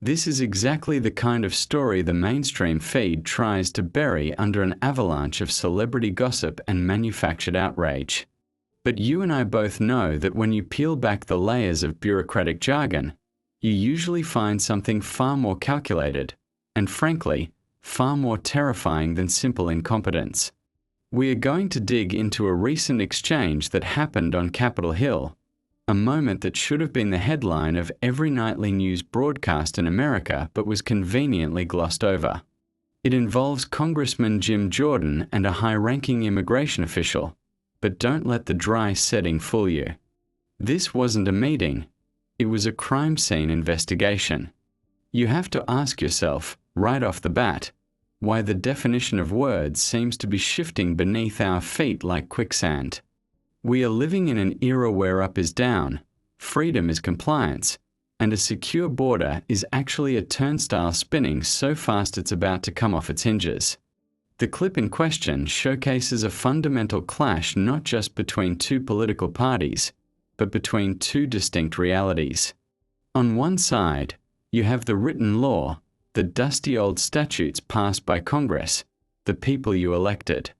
This is exactly the kind of story the mainstream feed tries to bury under an avalanche of celebrity gossip and manufactured outrage. But you and I both know that when you peel back the layers of bureaucratic jargon, you usually find something far more calculated, and frankly, far more terrifying than simple incompetence. We are going to dig into a recent exchange that happened on Capitol Hill, a moment that should have been the headline of every nightly news broadcast in America but was conveniently glossed over. It involves Congressman Jim Jordan and a high-ranking immigration official, but don't let the dry setting fool you. This wasn't a meeting, it was a crime scene investigation. You have to ask yourself, right off the bat, why the definition of words seems to be shifting beneath our feet like quicksand. We are living in an era where up is down, freedom is compliance, and a secure border is actually a turnstile spinning so fast it's about to come off its hinges. The clip in question showcases a fundamental clash not just between two political parties, but between two distinct realities. On one side, you have the written law, the dusty old statutes passed by Congress, the people you elected.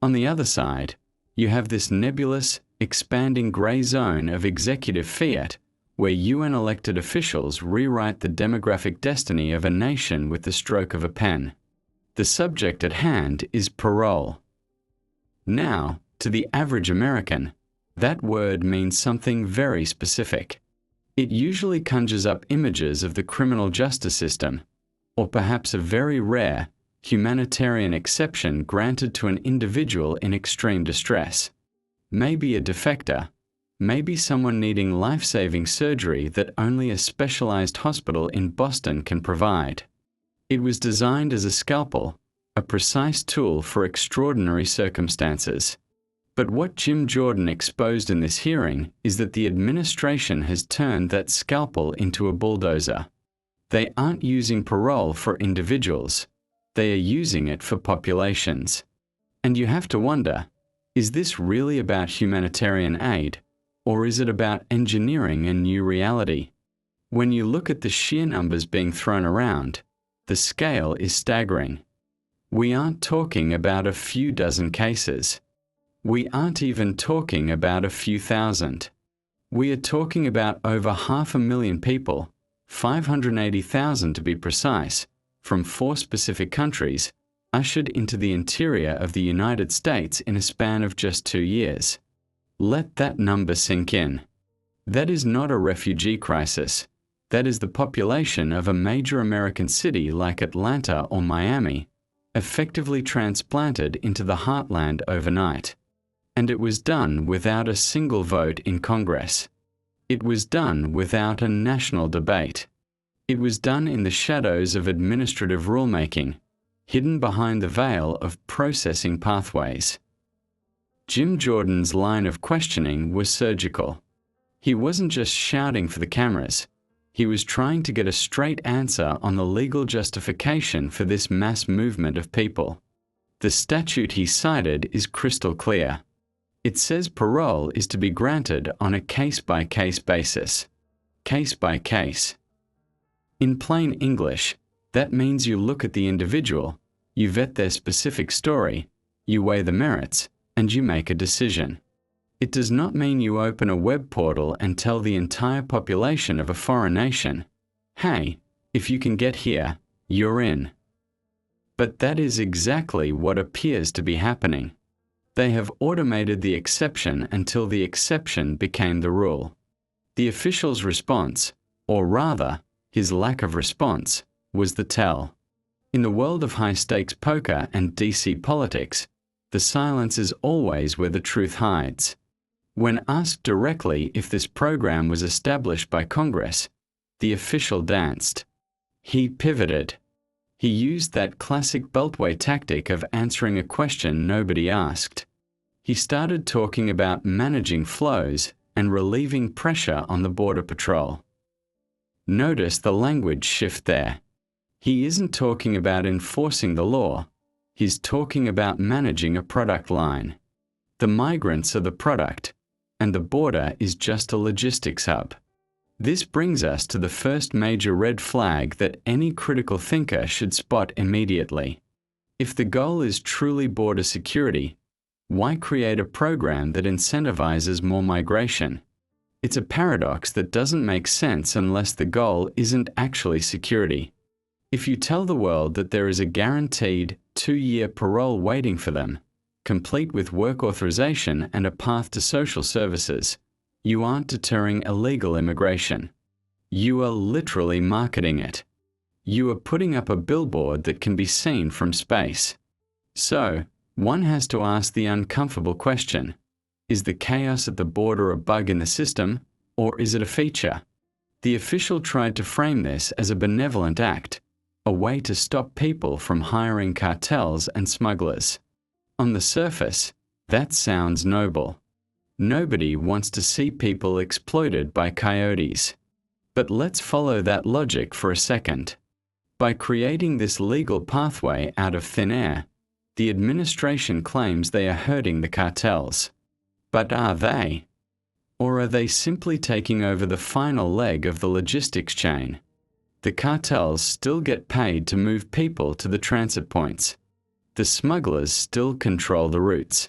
On the other side, you have this nebulous, expanding gray zone of executive fiat where UN elected officials rewrite the demographic destiny of a nation with the stroke of a pen. The subject at hand is parole. Now, to the average American, that word means something very specific. It usually conjures up images of the criminal justice system, or perhaps a very rare, humanitarian exception granted to an individual in extreme distress. Maybe a defector, maybe someone needing life-saving surgery that only a specialized hospital in Boston can provide. It was designed as a scalpel, a precise tool for extraordinary circumstances. But what Jim Jordan exposed in this hearing is that the administration has turned that scalpel into a bulldozer. They aren't using parole for individuals. They are using it for populations. And you have to wonder, is this really about humanitarian aid, or is it about engineering a new reality? When you look at the sheer numbers being thrown around, the scale is staggering. We aren't talking about a few dozen cases. We aren't even talking about a few thousand. We are talking about over 500,000 people, 580,000 to be precise, from 4 specific countries, ushered into the interior of the United States in a span of just 2 years. Let that number sink in. That is not a refugee crisis. That is the population of a major American city like Atlanta or Miami, effectively transplanted into the heartland overnight. And it was done without a single vote in Congress. It was done without a national debate. It was done in the shadows of administrative rulemaking, hidden behind the veil of processing pathways. Jim Jordan's line of questioning was surgical. He wasn't just shouting for the cameras. He was trying to get a straight answer on the legal justification for this mass movement of people. The statute he cited is crystal clear. It says parole is to be granted on a case-by-case basis. Case by case. In plain English, that means you look at the individual, you vet their specific story, you weigh the merits, and you make a decision. It does not mean you open a web portal and tell the entire population of a foreign nation, hey, if you can get here, you're in. But that is exactly what appears to be happening. They have automated the exception until the exception became the rule. The official's response, or rather, his lack of response, was the tell. In the world of high-stakes poker and DC politics, the silence is always where the truth hides. When asked directly if this program was established by Congress, the official danced. He pivoted. He used that classic Beltway tactic of answering a question nobody asked. He started talking about managing flows and relieving pressure on the Border Patrol. Notice the language shift there. He isn't talking about enforcing the law. He's talking about managing a product line. The migrants are the product, and the border is just a logistics hub. This brings us to the first major red flag that any critical thinker should spot immediately. If the goal is truly border security, why create a program that incentivizes more migration? It's a paradox that doesn't make sense unless the goal isn't actually security. If you tell the world that there is a guaranteed 2-year parole waiting for them, complete with work authorization and a path to social services, you aren't deterring illegal immigration. You are literally marketing it. You are putting up a billboard that can be seen from space. So, one has to ask the uncomfortable question: is the chaos at the border a bug in the system, or is it a feature? The official tried to frame this as a benevolent act, a way to stop people from hiring cartels and smugglers. On the surface, that sounds noble. Nobody wants to see people exploited by coyotes. But let's follow that logic for a second. By creating this legal pathway out of thin air, the administration claims they are hurting the cartels. But are they? Or are they simply taking over the final leg of the logistics chain? The cartels still get paid to move people to the transit points. The smugglers still control the routes.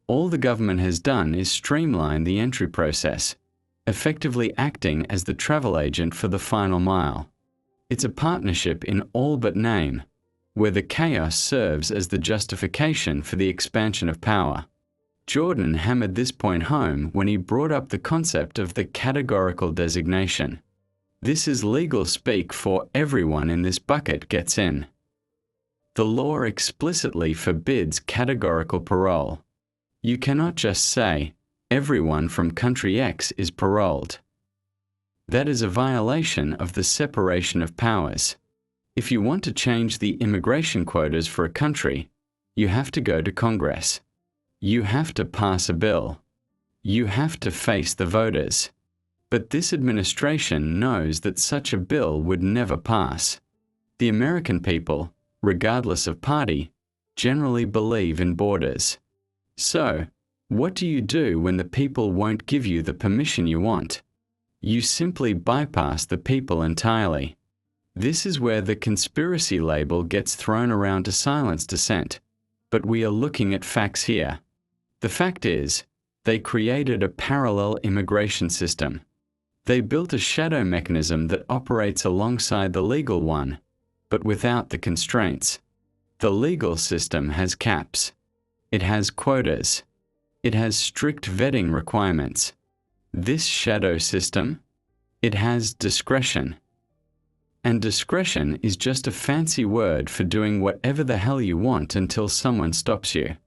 All the government has done is streamline the entry process, effectively acting as the travel agent for the final mile. It's a partnership in all but name, where the chaos serves as the justification for the expansion of power. Jordan hammered this point home when he brought up the concept of the categorical designation. This is legal speak for everyone in this bucket gets in. The law explicitly forbids categorical parole. You cannot just say, everyone from country X is paroled. That is a violation of the separation of powers. If you want to change the immigration quotas for a country, you have to go to Congress. You have to pass a bill. You have to face the voters. But this administration knows that such a bill would never pass. The American people, regardless of party, generally believe in borders. So, what do you do when the people won't give you the permission you want? You simply bypass the people entirely. This is where the conspiracy label gets thrown around to silence dissent. But we are looking at facts here. The fact is, they created a parallel immigration system. They built a shadow mechanism that operates alongside the legal one, but without the constraints. The legal system has caps. It has quotas. It has strict vetting requirements. This shadow system, it has discretion. And discretion is just a fancy word for doing whatever the hell you want until someone stops you.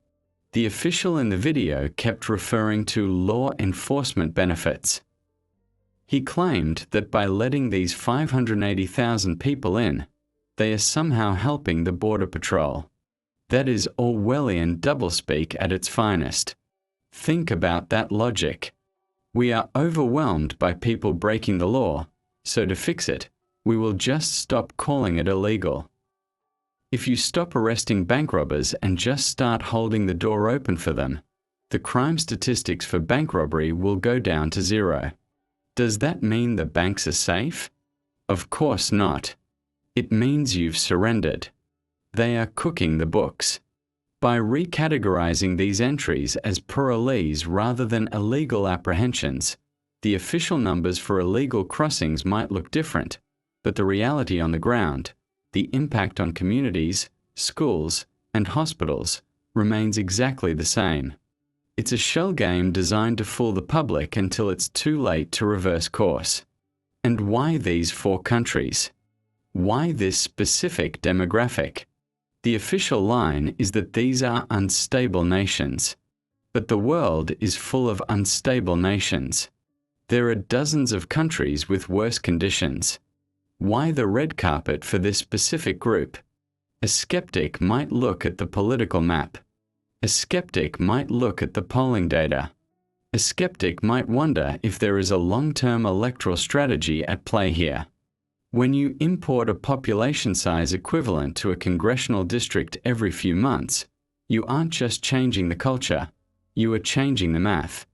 The official in the video kept referring to law enforcement benefits. He claimed that by letting these 580,000 people in, they are somehow helping the Border Patrol. That is Orwellian doublespeak at its finest. Think about that logic. We are overwhelmed by people breaking the law, so to fix it, we will just stop calling it illegal. If you stop arresting bank robbers and just start holding the door open for them, the crime statistics for bank robbery will go down to zero. Does that mean the banks are safe? Of course not. It means you've surrendered. They are cooking the books. By recategorizing these entries as parolees rather than illegal apprehensions, the official numbers for illegal crossings might look different, but the reality on the ground, the impact on communities, schools, and hospitals, remains exactly the same. It's a shell game designed to fool the public until it's too late to reverse course. And why these 4 countries? Why this specific demographic? The official line is that these are unstable nations. But the world is full of unstable nations. There are dozens of countries with worse conditions. Why the red carpet for this specific group? A skeptic might look at the political map. A skeptic might look at the polling data. A skeptic might wonder if there is a long-term electoral strategy at play here. When you import a population size equivalent to a congressional district every few months, you aren't just changing the culture, you are changing the math.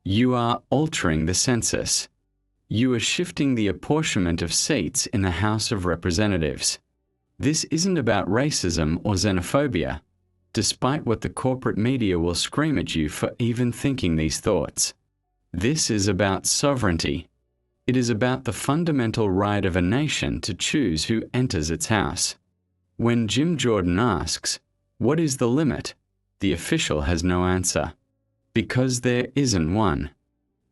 You are altering the census. You are shifting the apportionment of seats in the House of Representatives. This isn't about racism or xenophobia, despite what the corporate media will scream at you for even thinking these thoughts. This is about sovereignty. It is about the fundamental right of a nation to choose who enters its house. When Jim Jordan asks, "What is the limit?" the official has no answer. Because there isn't one.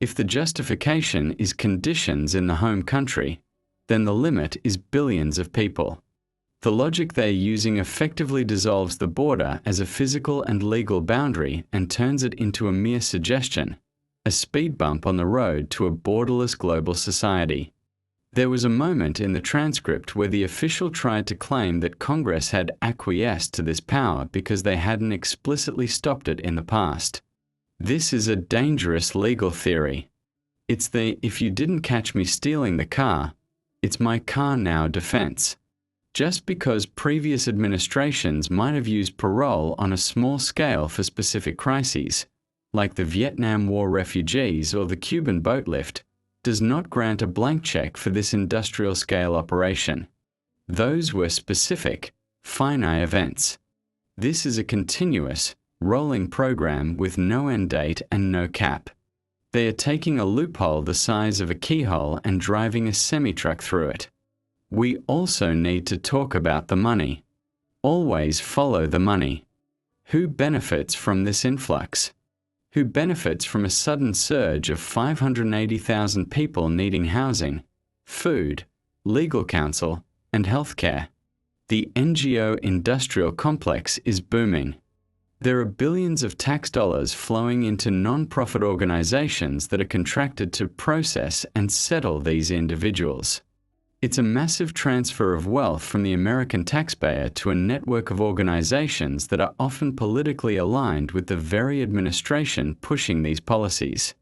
If the justification is conditions in the home country, then the limit is billions of people. The logic they're using effectively dissolves the border as a physical and legal boundary and turns it into a mere suggestion, a speed bump on the road to a borderless global society. There was a moment in the transcript where the official tried to claim that Congress had acquiesced to this power because they hadn't explicitly stopped it in the past. This is a dangerous legal theory. It's the "if you didn't catch me stealing the car, it's my car now" defense. Just because previous administrations might have used parole on a small scale for specific crises, like the Vietnam War refugees or the Cuban boat lift, does not grant a blank check for this industrial-scale operation. Those were specific, finite events. This is a continuous, rolling program with no end date and no cap. They are taking a loophole the size of a keyhole and driving a semi-truck through it. We also need to talk about the money. Always follow the money. Who benefits from this influx? Who benefits from a sudden surge of 580,000 people needing housing, food, legal counsel, and healthcare? The NGO industrial complex is booming. There are billions of tax dollars flowing into non-profit organizations that are contracted to process and settle these individuals. It's a massive transfer of wealth from the American taxpayer to a network of organizations that are often politically aligned with the very administration pushing these policies.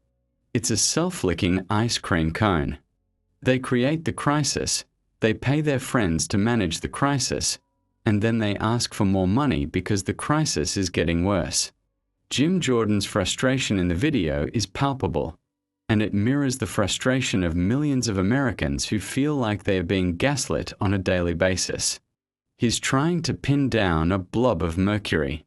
It's a self-licking ice cream cone. They create the crisis, they pay their friends to manage the crisis, and then they ask for more money because the crisis is getting worse. Jim Jordan's frustration in the video is palpable, and it mirrors the frustration of millions of Americans who feel like they are being gaslit on a daily basis. He's trying to pin down a blob of mercury.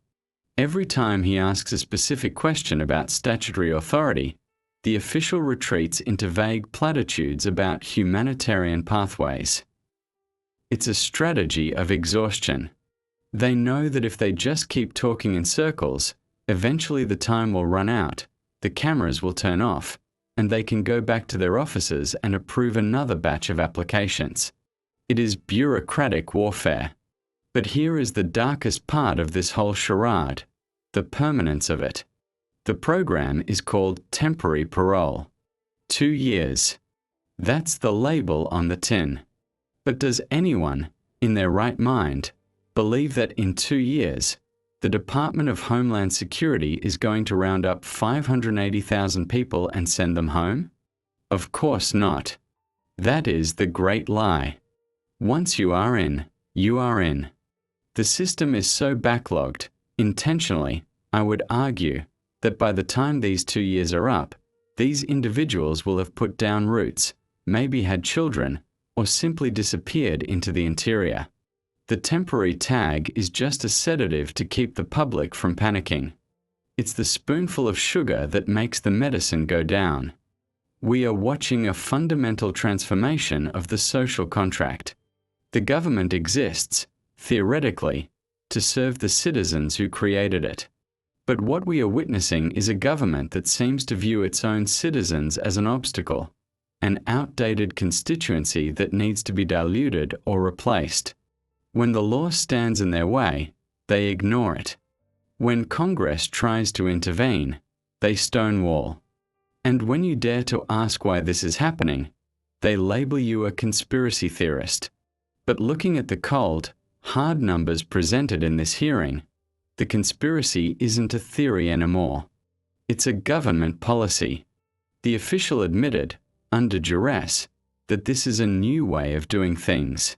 Every time he asks a specific question about statutory authority, the official retreats into vague platitudes about humanitarian pathways. It's a strategy of exhaustion. They know that if they just keep talking in circles, eventually the time will run out, the cameras will turn off, and they can go back to their offices and approve another batch of applications. It is bureaucratic warfare. But here is the darkest part of this whole charade, the permanence of it. The program is called temporary parole. 2 years. That's the label on the tin. But does anyone, in their right mind, believe that in 2 years, the Department of Homeland Security is going to round up 580,000 people and send them home? Of course not. That is the great lie. Once you are in, you are in. The system is so backlogged, intentionally, I would argue, that by the time these 2 years are up, these individuals will have put down roots, maybe had children, or simply disappeared into the interior. The temporary tag is just a sedative to keep the public from panicking. It's the spoonful of sugar that makes the medicine go down. We are watching a fundamental transformation of the social contract. The government exists, theoretically, to serve the citizens who created it. But what we are witnessing is a government that seems to view its own citizens as an obstacle, an outdated constituency that needs to be diluted or replaced. When the law stands in their way, they ignore it. When Congress tries to intervene, they stonewall. And when you dare to ask why this is happening, they label you a conspiracy theorist. But looking at the cold, hard numbers presented in this hearing, the conspiracy isn't a theory anymore. It's a government policy. The official admitted, under duress, that this is a new way of doing things.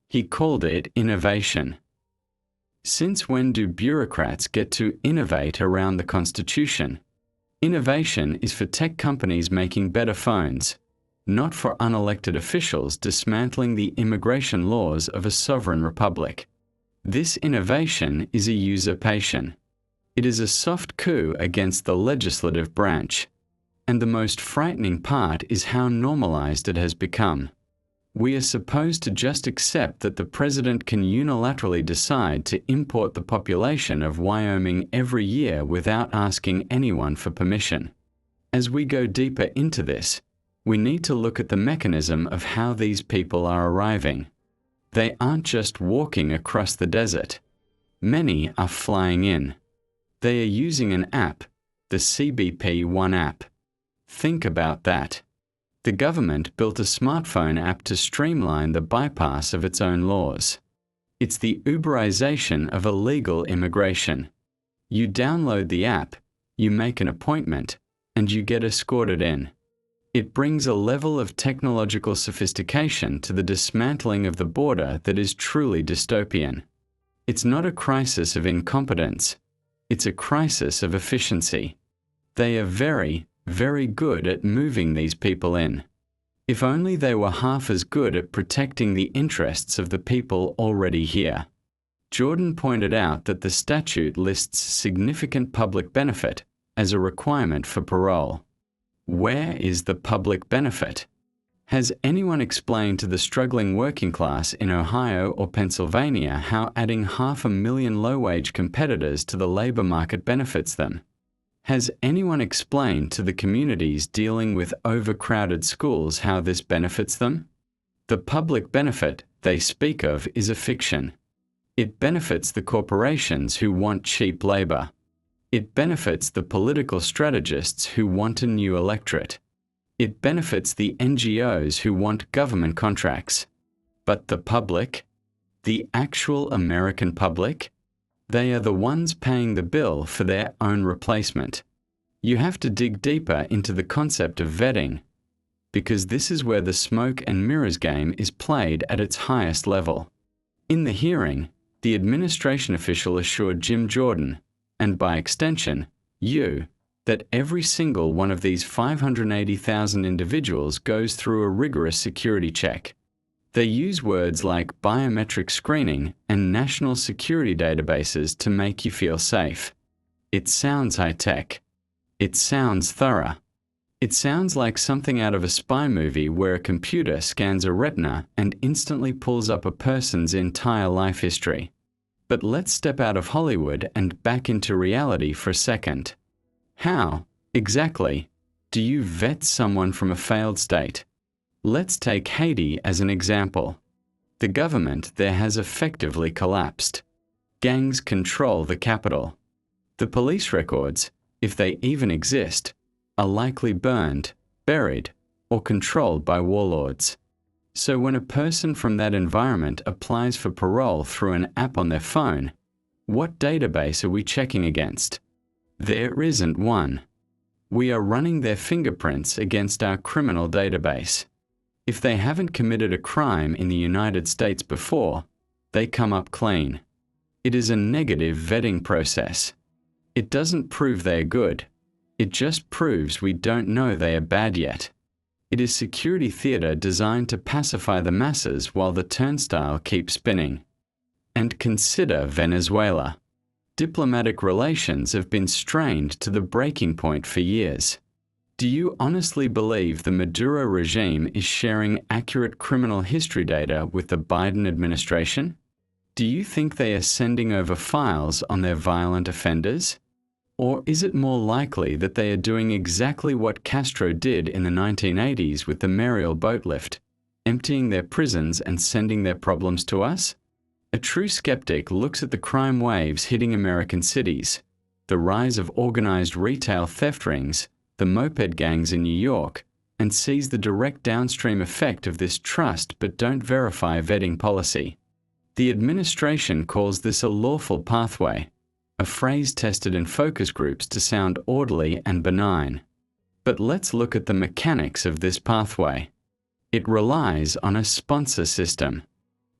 He called it innovation. Since when do bureaucrats get to innovate around the Constitution? Innovation is for tech companies making better phones. not for unelected officials dismantling the immigration laws of a sovereign republic. This innovation is a usurpation. It is a soft coup against the legislative branch. And the most frightening part is how normalized it has become. We are supposed to just accept that the president can unilaterally decide to import the population of Wyoming every year without asking anyone for permission. As we go deeper into this, we need to look at the mechanism of how these people are arriving. They aren't just walking across the desert. Many are flying in. They are using an app, the CBP One app. Think about that. The government built a smartphone app to streamline the bypass of its own laws. It's the Uberization of illegal immigration. You download the app, you make an appointment, and you get escorted in. It brings a level of technological sophistication to the dismantling of the border that is truly dystopian. It's not a crisis of incompetence. It's a crisis of efficiency. They are very, very good at moving these people in. If only they were half as good at protecting the interests of the people already here. Jordan pointed out that the statute lists significant public benefit as a requirement for parole. Where is the public benefit? Has anyone explained to the struggling working class in Ohio or Pennsylvania how adding 500,000 low-wage competitors to the labor market benefits them? Has anyone explained to the communities dealing with overcrowded schools how this benefits them? The public benefit they speak of is a fiction. It benefits the corporations who want cheap labor. It benefits the political strategists who want a new electorate. It benefits the NGOs who want government contracts. But the public? The actual American public? They are the ones paying the bill for their own replacement. You have to dig deeper into the concept of vetting, because this is where the smoke and mirrors game is played at its highest level. In the hearing, the administration official assured Jim Jordan, and by extension, you, that every single one of these 580,000 individuals goes through a rigorous security check. They use words like biometric screening and national security databases to make you feel safe. It sounds high-tech. It sounds thorough. It sounds like something out of a spy movie where a computer scans a retina and instantly pulls up a person's entire life history. But let's step out of Hollywood and back into reality for a second. How, exactly, do you vet someone from a failed state? Let's take Haiti as an example. The government there has effectively collapsed. Gangs control the capital. The police records, if they even exist, are likely burned, buried, or controlled by warlords. So when a person from that environment applies for parole through an app on their phone, what database are we checking against? There isn't one. We are running their fingerprints against our criminal database. If they haven't committed a crime in the United States before, they come up clean. It is a negative vetting process. It doesn't prove they are good. It just proves we don't know they are bad yet. It is security theater designed to pacify the masses while the turnstile keeps spinning. And consider Venezuela. Diplomatic relations have been strained to the breaking point for years. Do you honestly believe the Maduro regime is sharing accurate criminal history data with the Biden administration? Do you think they are sending over files on their violent offenders? Or is it more likely that they are doing exactly what Castro did in the 1980s with the Mariel boat lift, emptying their prisons and sending their problems to us? A true skeptic looks at the crime waves hitting American cities, the rise of organized retail theft rings, the moped gangs in New York, and sees the direct downstream effect of this trust but don't verify vetting policy. The administration calls this a lawful pathway, a phrase tested in focus groups to sound orderly and benign. But let's look at the mechanics of this pathway. It relies on a sponsor system.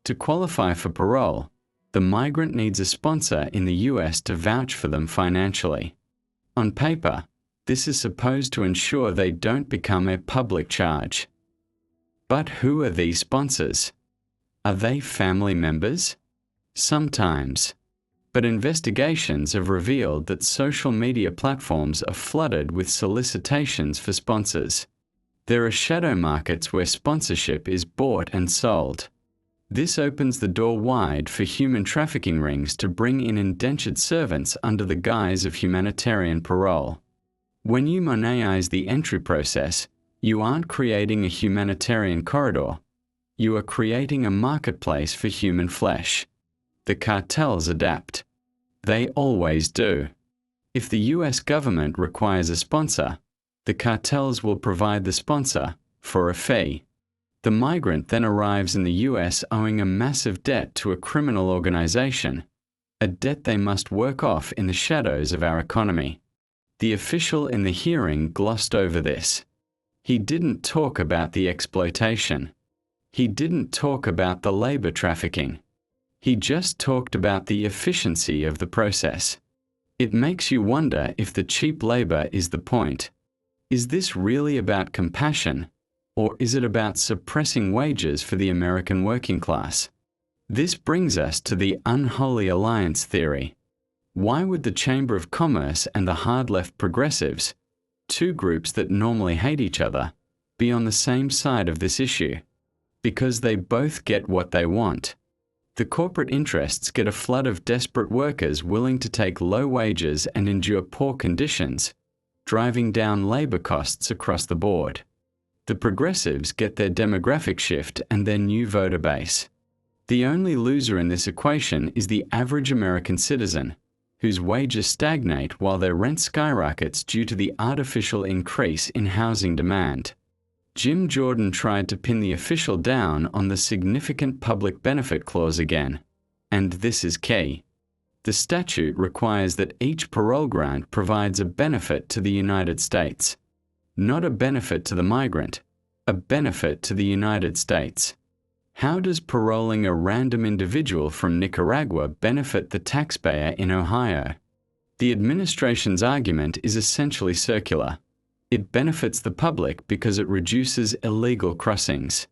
To qualify for parole, the migrant needs a sponsor in the US to vouch for them financially. On paper, this is supposed to ensure they don't become a public charge. But who are these sponsors? Are they family members? Sometimes. But investigations have revealed that social media platforms are flooded with solicitations for sponsors. There are shadow markets where sponsorship is bought and sold. This opens the door wide for human trafficking rings to bring in indentured servants under the guise of humanitarian parole. When you monetize the entry process, you aren't creating a humanitarian corridor. You are creating a marketplace for human flesh. The cartels adapt. They always do. If the US government requires a sponsor, the cartels will provide the sponsor for a fee. The migrant then arrives in the US owing a massive debt to a criminal organization, a debt they must work off in the shadows of our economy. The official in the hearing glossed over this. He didn't talk about the exploitation. He didn't talk about the labor trafficking. He just talked about the efficiency of the process. It makes you wonder if the cheap labor is the point. Is this really about compassion, or is it about suppressing wages for the American working class? This brings us to the unholy alliance theory. Why would the Chamber of Commerce and the hard-left progressives, two groups that normally hate each other, be on the same side of this issue? Because they both get what they want. The corporate interests get a flood of desperate workers willing to take low wages and endure poor conditions, driving down labor costs across the board. The progressives get their demographic shift and their new voter base. The only loser in this equation is the average American citizen, whose wages stagnate while their rent skyrockets due to the artificial increase in housing demand. Jim Jordan tried to pin the official down on the significant public benefit clause again, and this is key. The statute requires that each parole grant provides a benefit to the United States. Not a benefit to the migrant, a benefit to the United States. How does paroling a random individual from Nicaragua benefit the taxpayer in Ohio? The administration's argument is essentially circular. It benefits the public because it reduces illegal crossings.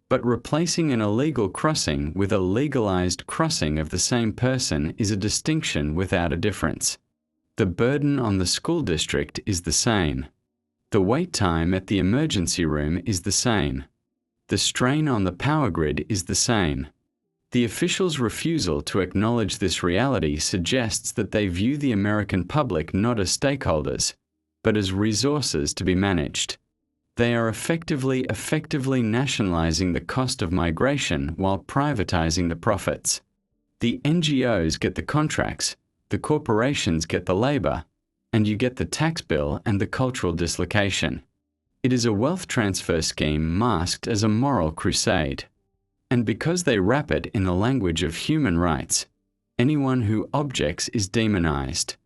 But replacing an illegal crossing with a legalized crossing of the same person is a distinction without a difference. The burden on the school district is the same. The wait time at the emergency room is the same. The strain on the power grid is the same. The officials' refusal to acknowledge this reality suggests that they view the American public not as stakeholders, but as resources to be managed. They are effectively nationalizing the cost of migration while privatizing the profits. The NGOs get the contracts, the corporations get the labor, and you get the tax bill and the cultural dislocation. It is a wealth transfer scheme masked as a moral crusade. And because they wrap it in the language of human rights, anyone who objects is demonized.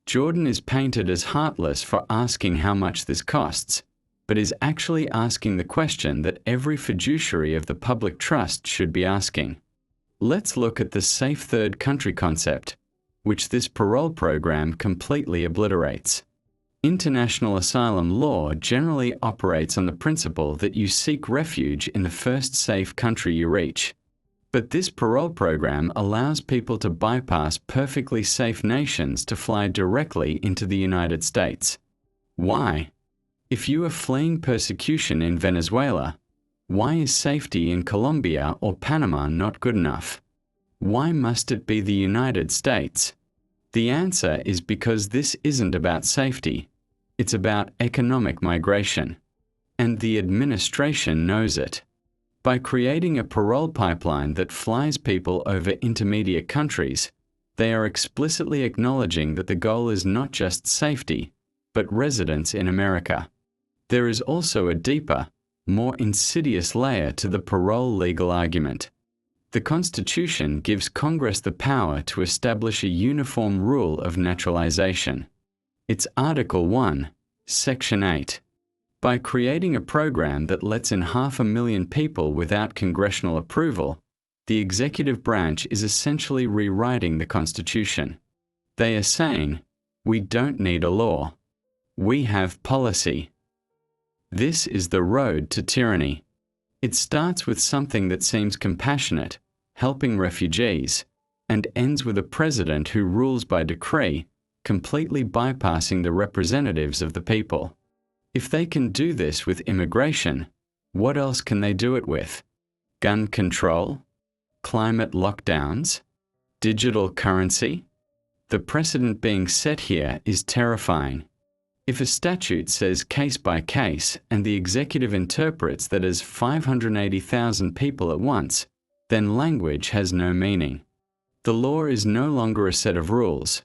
Jordan is painted as heartless for asking how much this costs, but is actually asking the question that every fiduciary of the public trust should be asking. Let's look at the safe third country concept, which this parole program completely obliterates. International asylum law generally operates on the principle that you seek refuge in the first safe country you reach. But this parole program allows people to bypass perfectly safe nations to fly directly into the United States. Why? If you are fleeing persecution in Venezuela, why is safety in Colombia or Panama not good enough? Why must it be the United States? The answer is because this isn't about safety. It's about economic migration. And the administration knows it. By creating a parole pipeline that flies people over intermediate countries, they are explicitly acknowledging that the goal is not just safety, but residence in America. There is also a deeper, more insidious layer to the parole legal argument. The Constitution gives Congress the power to establish a uniform rule of naturalization. It's Article 1, Section 8. By creating a program that lets in 500,000 people without congressional approval, the executive branch is essentially rewriting the Constitution. They are saying, we don't need a law. We have policy. This is the road to tyranny. It starts with something that seems compassionate, helping refugees, and ends with a president who rules by decree, completely bypassing the representatives of the people. If they can do this with immigration, what else can they do it with? Gun control? Climate lockdowns? Digital currency? The precedent being set here is terrifying. If a statute says case by case and the executive interprets that as 580,000 people at once, then language has no meaning. The law is no longer a set of rules.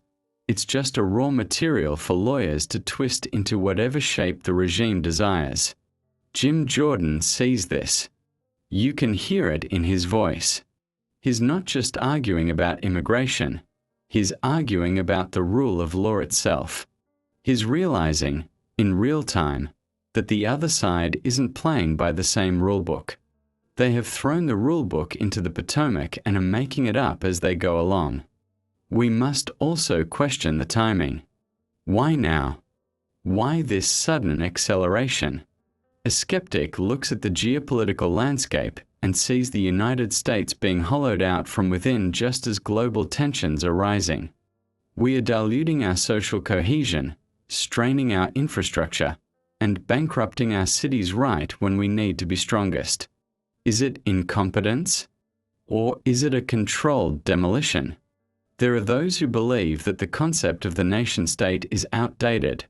It's just a raw material for lawyers to twist into whatever shape the regime desires. Jim Jordan sees this. You can hear it in his voice. He's not just arguing about immigration. He's arguing about the rule of law itself. He's realizing, in real time, that the other side isn't playing by the same rulebook. They have thrown the rulebook into the Potomac and are making it up as they go along. We must also question the timing. Why now? Why this sudden acceleration? A skeptic looks at the geopolitical landscape and sees the United States being hollowed out from within just as global tensions are rising. We are diluting our social cohesion, straining our infrastructure, and bankrupting our cities right when we need to be strongest. Is it incompetence? Or is it a controlled demolition? There are those who believe that the concept of the nation-state is outdated,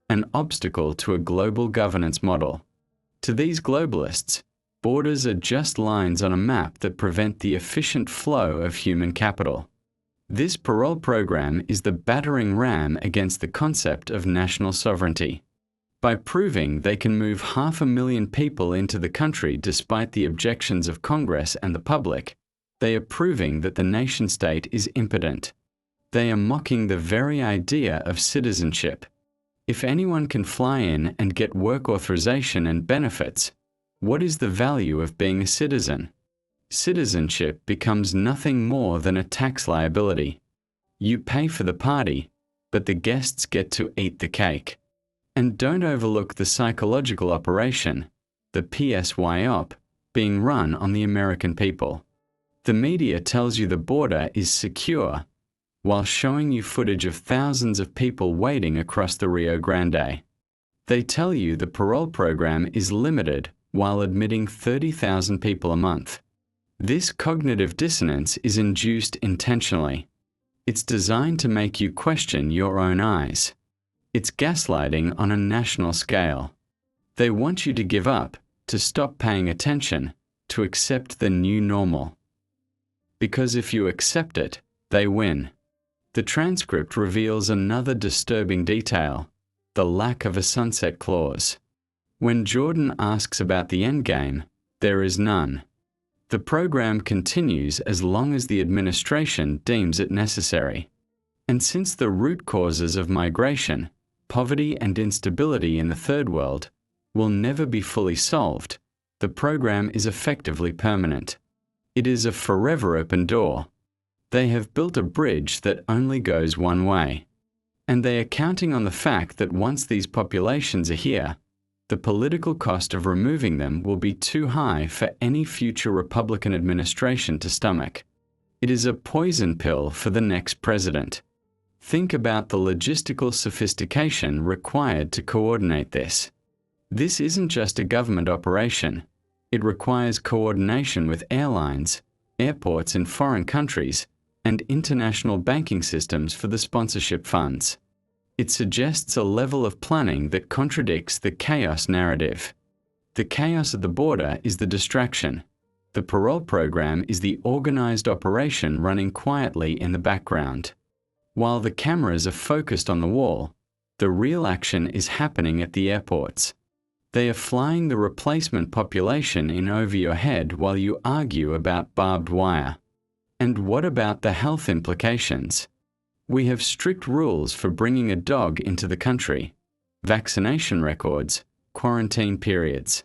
an obstacle to a global governance model. To these globalists, borders are just lines on a map that prevent the efficient flow of human capital. This parole program is the battering ram against the concept of national sovereignty. By proving they can move 500,000 people into the country despite the objections of Congress and the public, they are proving that the nation-state is impotent. They are mocking the very idea of citizenship. If anyone can fly in and get work authorization and benefits, what is the value of being a citizen? Citizenship becomes nothing more than a tax liability. You pay for the party, but the guests get to eat the cake. And don't overlook the psychological operation, the PSYOP, being run on the American people. The media tells you the border is secure, while showing you footage of thousands of people waiting across the Rio Grande. They tell you the parole program is limited while admitting 30,000 people a month. This cognitive dissonance is induced intentionally. It's designed to make you question your own eyes. It's gaslighting on a national scale. They want you to give up, to stop paying attention, to accept the new normal. Because if you accept it, they win. The transcript reveals another disturbing detail, the lack of a sunset clause. When Jordan asks about the endgame, there is none. The program continues as long as the administration deems it necessary. And since the root causes of migration, poverty and instability in the Third World, will never be fully solved, the program is effectively permanent. It is a forever open door. They have built a bridge that only goes one way. And they are counting on the fact that once these populations are here, the political cost of removing them will be too high for any future Republican administration to stomach. It is a poison pill for the next president. Think about the logistical sophistication required to coordinate this. This isn't just a government operation. It requires coordination with airlines, airports in foreign countries, and international banking systems for the sponsorship funds. It suggests a level of planning that contradicts the chaos narrative. The chaos at the border is the distraction. The parole program is the organized operation running quietly in the background. While the cameras are focused on the wall, the real action is happening at the airports. They are flying the replacement population in over your head while you argue about barbed wire. And what about the health implications? We have strict rules for bringing a dog into the country, vaccination records, quarantine periods.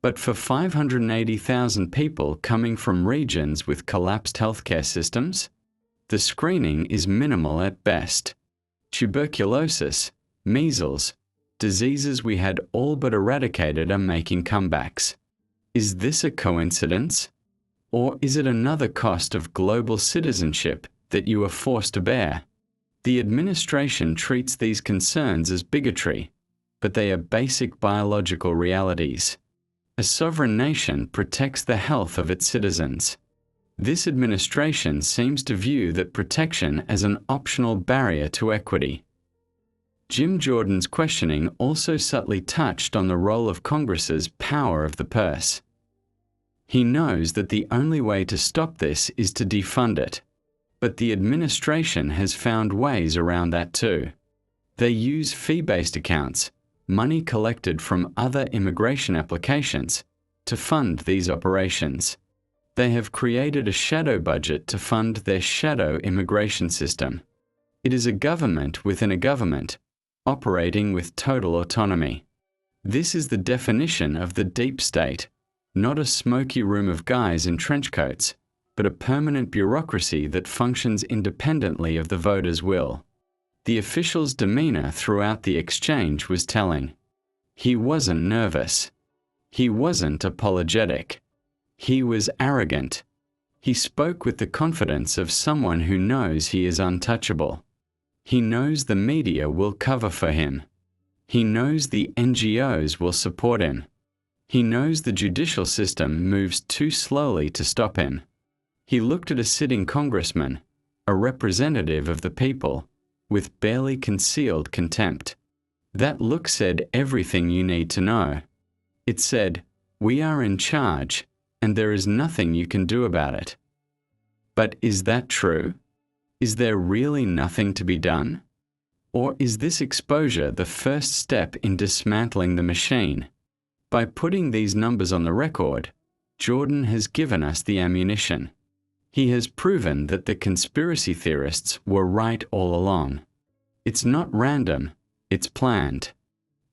But for 580,000 people coming from regions with collapsed healthcare systems, the screening is minimal at best. Tuberculosis, measles, diseases we had all but eradicated are making comebacks. Is this a coincidence? Or is it another cost of global citizenship that you are forced to bear? The administration treats these concerns as bigotry, but they are basic biological realities. A sovereign nation protects the health of its citizens. This administration seems to view that protection as an optional barrier to equity. Jim Jordan's questioning also subtly touched on the role of Congress's power of the purse. He knows that the only way to stop this is to defund it, but the administration has found ways around that too. They use fee-based accounts, money collected from other immigration applications, to fund these operations. They have created a shadow budget to fund their shadow immigration system. It is a government within a government, operating with total autonomy. This is the definition of the deep state, not a smoky room of guys in trench coats, but a permanent bureaucracy that functions independently of the voters' will. The official's demeanor throughout the exchange was telling. He wasn't nervous. He wasn't apologetic. He was arrogant. He spoke with the confidence of someone who knows he is untouchable. He knows the media will cover for him. He knows the NGOs will support him. He knows the judicial system moves too slowly to stop him. He looked at a sitting congressman, a representative of the people, with barely concealed contempt. That look said everything you need to know. It said, "We are in charge, and there is nothing you can do about it." But is that true? Is there really nothing to be done? Or is this exposure the first step in dismantling the machine? By putting these numbers on the record, Jordan has given us the ammunition. He has proven that the conspiracy theorists were right all along. It's not random, it's planned.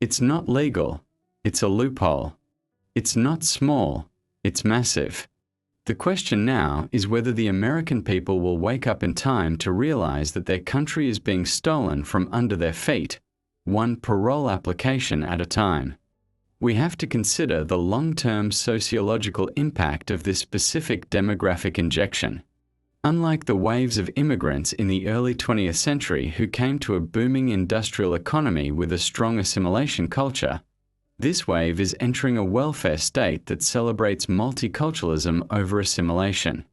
It's not legal, it's a loophole. It's not small, it's massive. The question now is whether the American people will wake up in time to realize that their country is being stolen from under their feet, one parole application at a time. We have to consider the long-term sociological impact of this specific demographic injection. Unlike the waves of immigrants in the early 20th century who came to a booming industrial economy with a strong assimilation culture, this wave is entering a welfare state that celebrates multiculturalism over assimilation.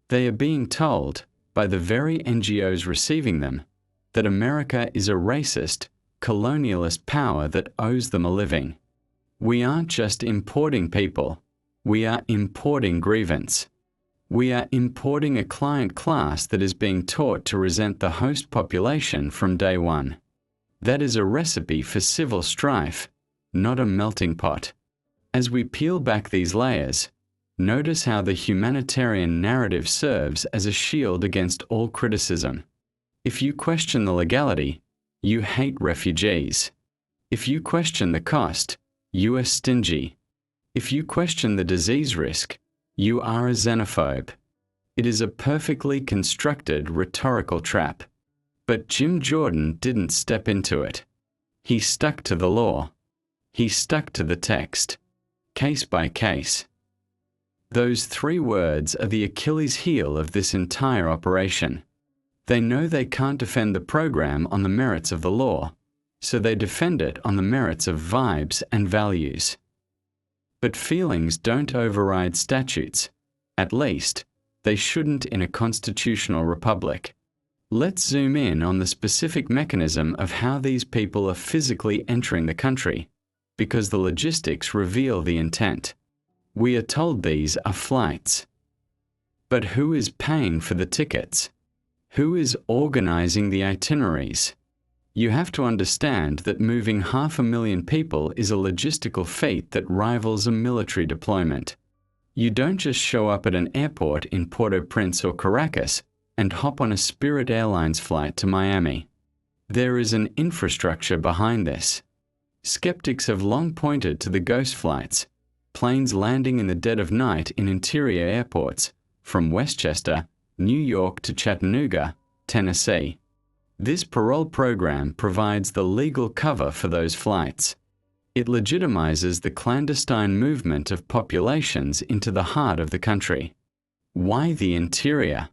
They are being told, by the very NGOs receiving them, that America is a racist, colonialist power that owes them a living. We aren't just importing people, we are importing grievance. We are importing a client class that is being taught to resent the host population from day one. That is a recipe for civil strife, not a melting pot. As we peel back these layers, notice how the humanitarian narrative serves as a shield against all criticism. If you question the legality, you hate refugees. If you question the cost, you are stingy. If you question the disease risk, you are a xenophobe. It is a perfectly constructed rhetorical trap. But Jim Jordan didn't step into it. He stuck to the law. He stuck to the text, case by case. Those 3 words are the Achilles heel of this entire operation. They know they can't defend the program on the merits of the law, so they defend it on the merits of vibes and values. But feelings don't override statutes. At least, they shouldn't in a constitutional republic. Let's zoom in on the specific mechanism of how these people are physically entering the country, because the logistics reveal the intent. We are told these are flights. But who is paying for the tickets? Who is organizing the itineraries? You have to understand that moving 500,000 people is a logistical feat that rivals a military deployment. You don't just show up at an airport in Port-au-Prince or Caracas and hop on a Spirit Airlines flight to Miami. There is an infrastructure behind this. Skeptics have long pointed to the ghost flights, planes landing in the dead of night in interior airports, from Westchester, New York to Chattanooga, Tennessee. This parole program provides the legal cover for those flights. It legitimizes the clandestine movement of populations into the heart of the country. Why the interior?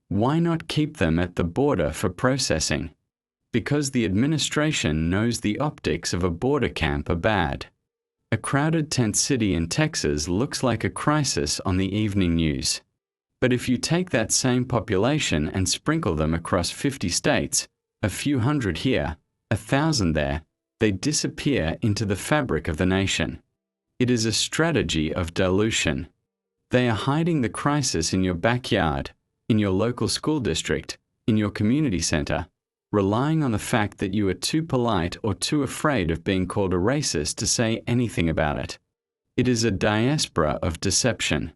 Why not keep them at the border for processing? Because the administration knows the optics of a border camp are bad. A crowded tent city in Texas looks like a crisis on the evening news. But if you take that same population and sprinkle them across 50 states, a few hundred here, 1,000 there, they disappear into the fabric of the nation. It is a strategy of dilution. They are hiding the crisis in your backyard, in your local school district, in your community center, relying on the fact that you are too polite or too afraid of being called a racist to say anything about it. It is a diaspora of deception.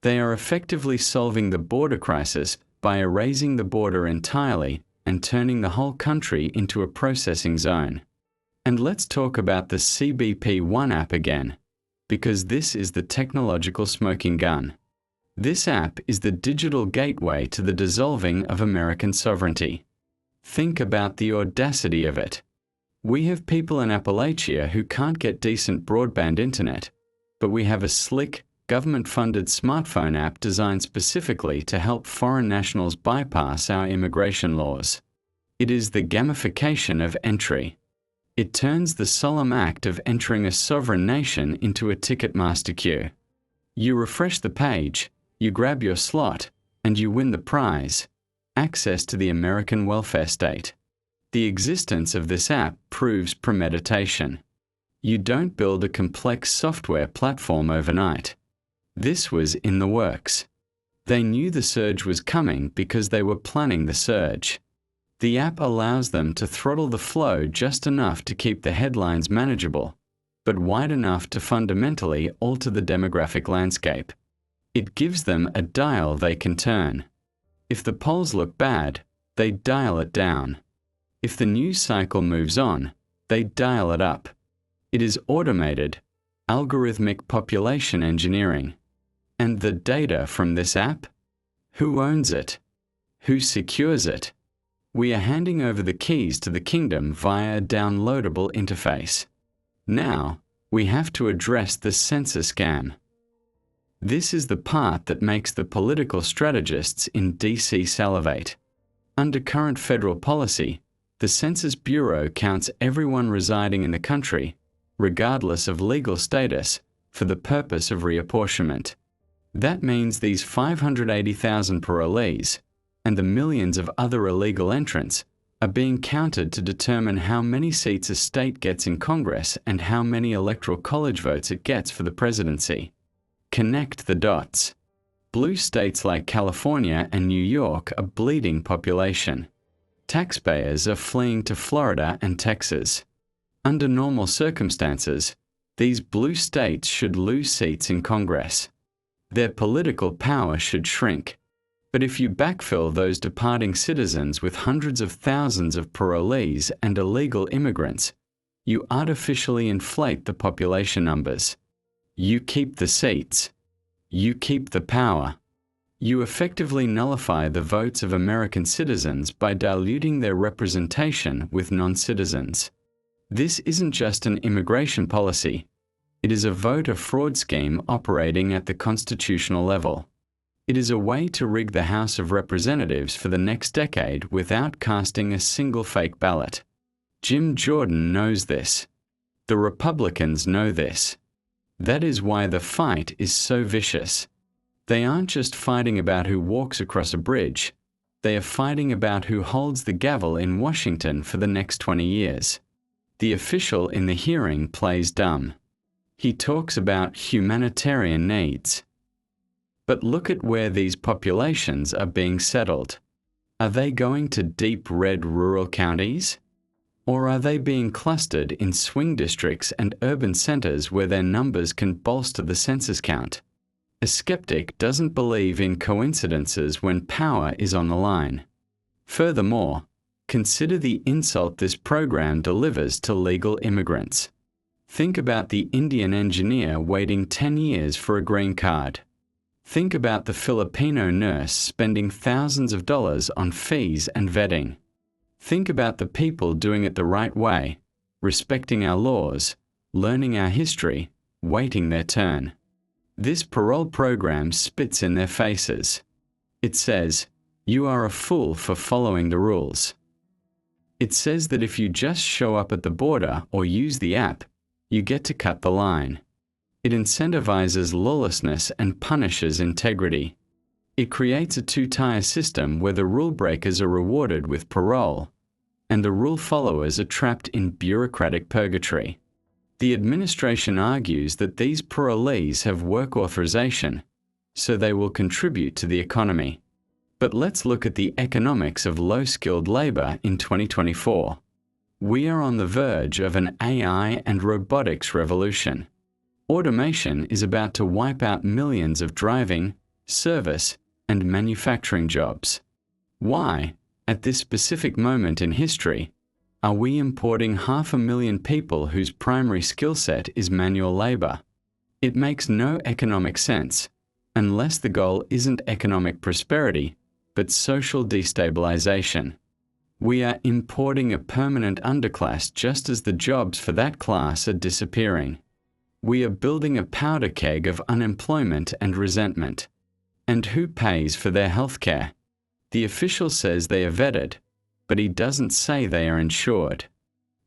They are effectively solving the border crisis by erasing the border entirely and turning the whole country into a processing zone. And let's talk about the CBP-1 app again, because this is the technological smoking gun. This app is the digital gateway to the dissolving of American sovereignty. Think about the audacity of it. We have people in Appalachia who can't get decent broadband internet, but we have a slick, government-funded smartphone app designed specifically to help foreign nationals bypass our immigration laws. It is the gamification of entry. It turns the solemn act of entering a sovereign nation into a Ticketmaster queue. You refresh the page, you grab your slot, and you win the prize: access to the American welfare state. The existence of this app proves premeditation. You don't build a complex software platform overnight. This was in the works. They knew the surge was coming because they were planning the surge. The app allows them to throttle the flow just enough to keep the headlines manageable, but wide enough to fundamentally alter the demographic landscape. It gives them a dial they can turn. If the polls look bad, they dial it down. If the news cycle moves on, they dial it up. It is automated, algorithmic population engineering. And the data from this app? Who owns it? Who secures it? We are handing over the keys to the kingdom via a downloadable interface. Now, we have to address the census scam. This is the part that makes the political strategists in DC salivate. Under current federal policy, the Census Bureau counts everyone residing in the country, regardless of legal status, for the purpose of reapportionment. That means these 580,000 parolees and the millions of other illegal entrants are being counted to determine how many seats a state gets in Congress and how many electoral college votes it gets for the presidency. Connect the dots. Blue states like California and New York are bleeding population. Taxpayers are fleeing to Florida and Texas. Under normal circumstances, these blue states should lose seats in Congress. Their political power should shrink. But if you backfill those departing citizens with hundreds of thousands of parolees and illegal immigrants, you artificially inflate the population numbers. You keep the seats. You keep the power. You effectively nullify the votes of American citizens by diluting their representation with non-citizens. This isn't just an immigration policy. It is a voter fraud scheme operating at the constitutional level. It is a way to rig the House of Representatives for the next decade without casting a single fake ballot. Jim Jordan knows this. The Republicans know this. That is why the fight is so vicious. They aren't just fighting about who walks across a bridge. They are fighting about who holds the gavel in Washington for the next 20 years. The official in the hearing plays dumb. He talks about humanitarian needs. But look at where these populations are being settled. Are they going to deep red rural counties? Or are they being clustered in swing districts and urban centers where their numbers can bolster the census count? A skeptic doesn't believe in coincidences when power is on the line. Furthermore, consider the insult this program delivers to legal immigrants. Think about the Indian engineer waiting 10 years for a green card. Think about the Filipino nurse spending thousands of dollars on fees and vetting. Think about the people doing it the right way, respecting our laws, learning our history, waiting their turn. This parole program spits in their faces. It says, "You are a fool for following the rules." It says that if you just show up at the border or use the app, you get to cut the line. It incentivizes lawlessness and punishes integrity. It creates a two-tier system where the rule breakers are rewarded with parole, and the rule followers are trapped in bureaucratic purgatory. The administration argues that these parolees have work authorization, so they will contribute to the economy. But let's look at the economics of low-skilled labor in 2024. We are on the verge of an AI and robotics revolution. Automation is about to wipe out millions of driving, service, and manufacturing jobs. Why, at this specific moment in history, are we importing 500,000 people whose primary skill set is manual labor? It makes no economic sense, unless the goal isn't economic prosperity, but social destabilization. We are importing a permanent underclass just as the jobs for that class are disappearing. We are building a powder keg of unemployment and resentment. And who pays for their health care? The official says they are vetted, but he doesn't say they are insured.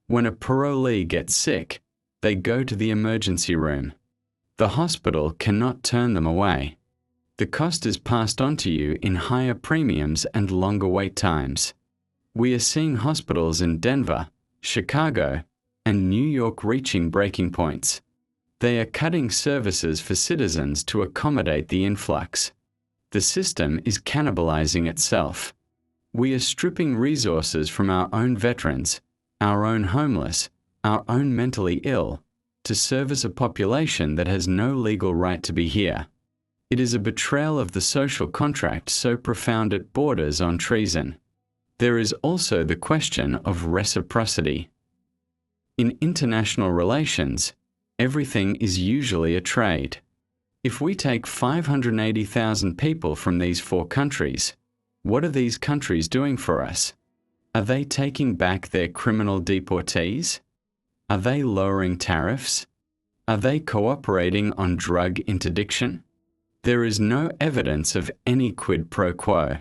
When a parolee gets sick, they go to the emergency room. The hospital cannot turn them away. The cost is passed on to you in higher premiums and longer wait times. We are seeing hospitals in Denver, Chicago, and New York reaching breaking points. They are cutting services for citizens to accommodate the influx. The system is cannibalizing itself. We are stripping resources from our own veterans, our own homeless, our own mentally ill, to service a population that has no legal right to be here. It is a betrayal of the social contract so profound it borders on treason. There is also the question of reciprocity. In international relations, everything is usually a trade. If we take 580,000 people from these 4 countries, what are these countries doing for us? Are they taking back their criminal deportees? Are they lowering tariffs? Are they cooperating on drug interdiction? There is no evidence of any quid pro quo.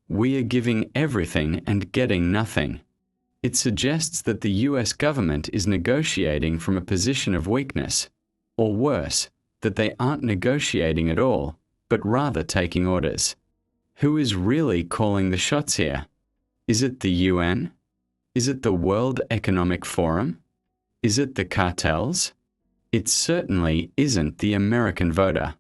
We are giving everything and getting nothing. It suggests that the US government is negotiating from a position of weakness, or worse, that they aren't negotiating at all, but rather taking orders. Who is really calling the shots here? Is it the UN? Is it the World Economic Forum? Is it the cartels? It certainly isn't the American voter.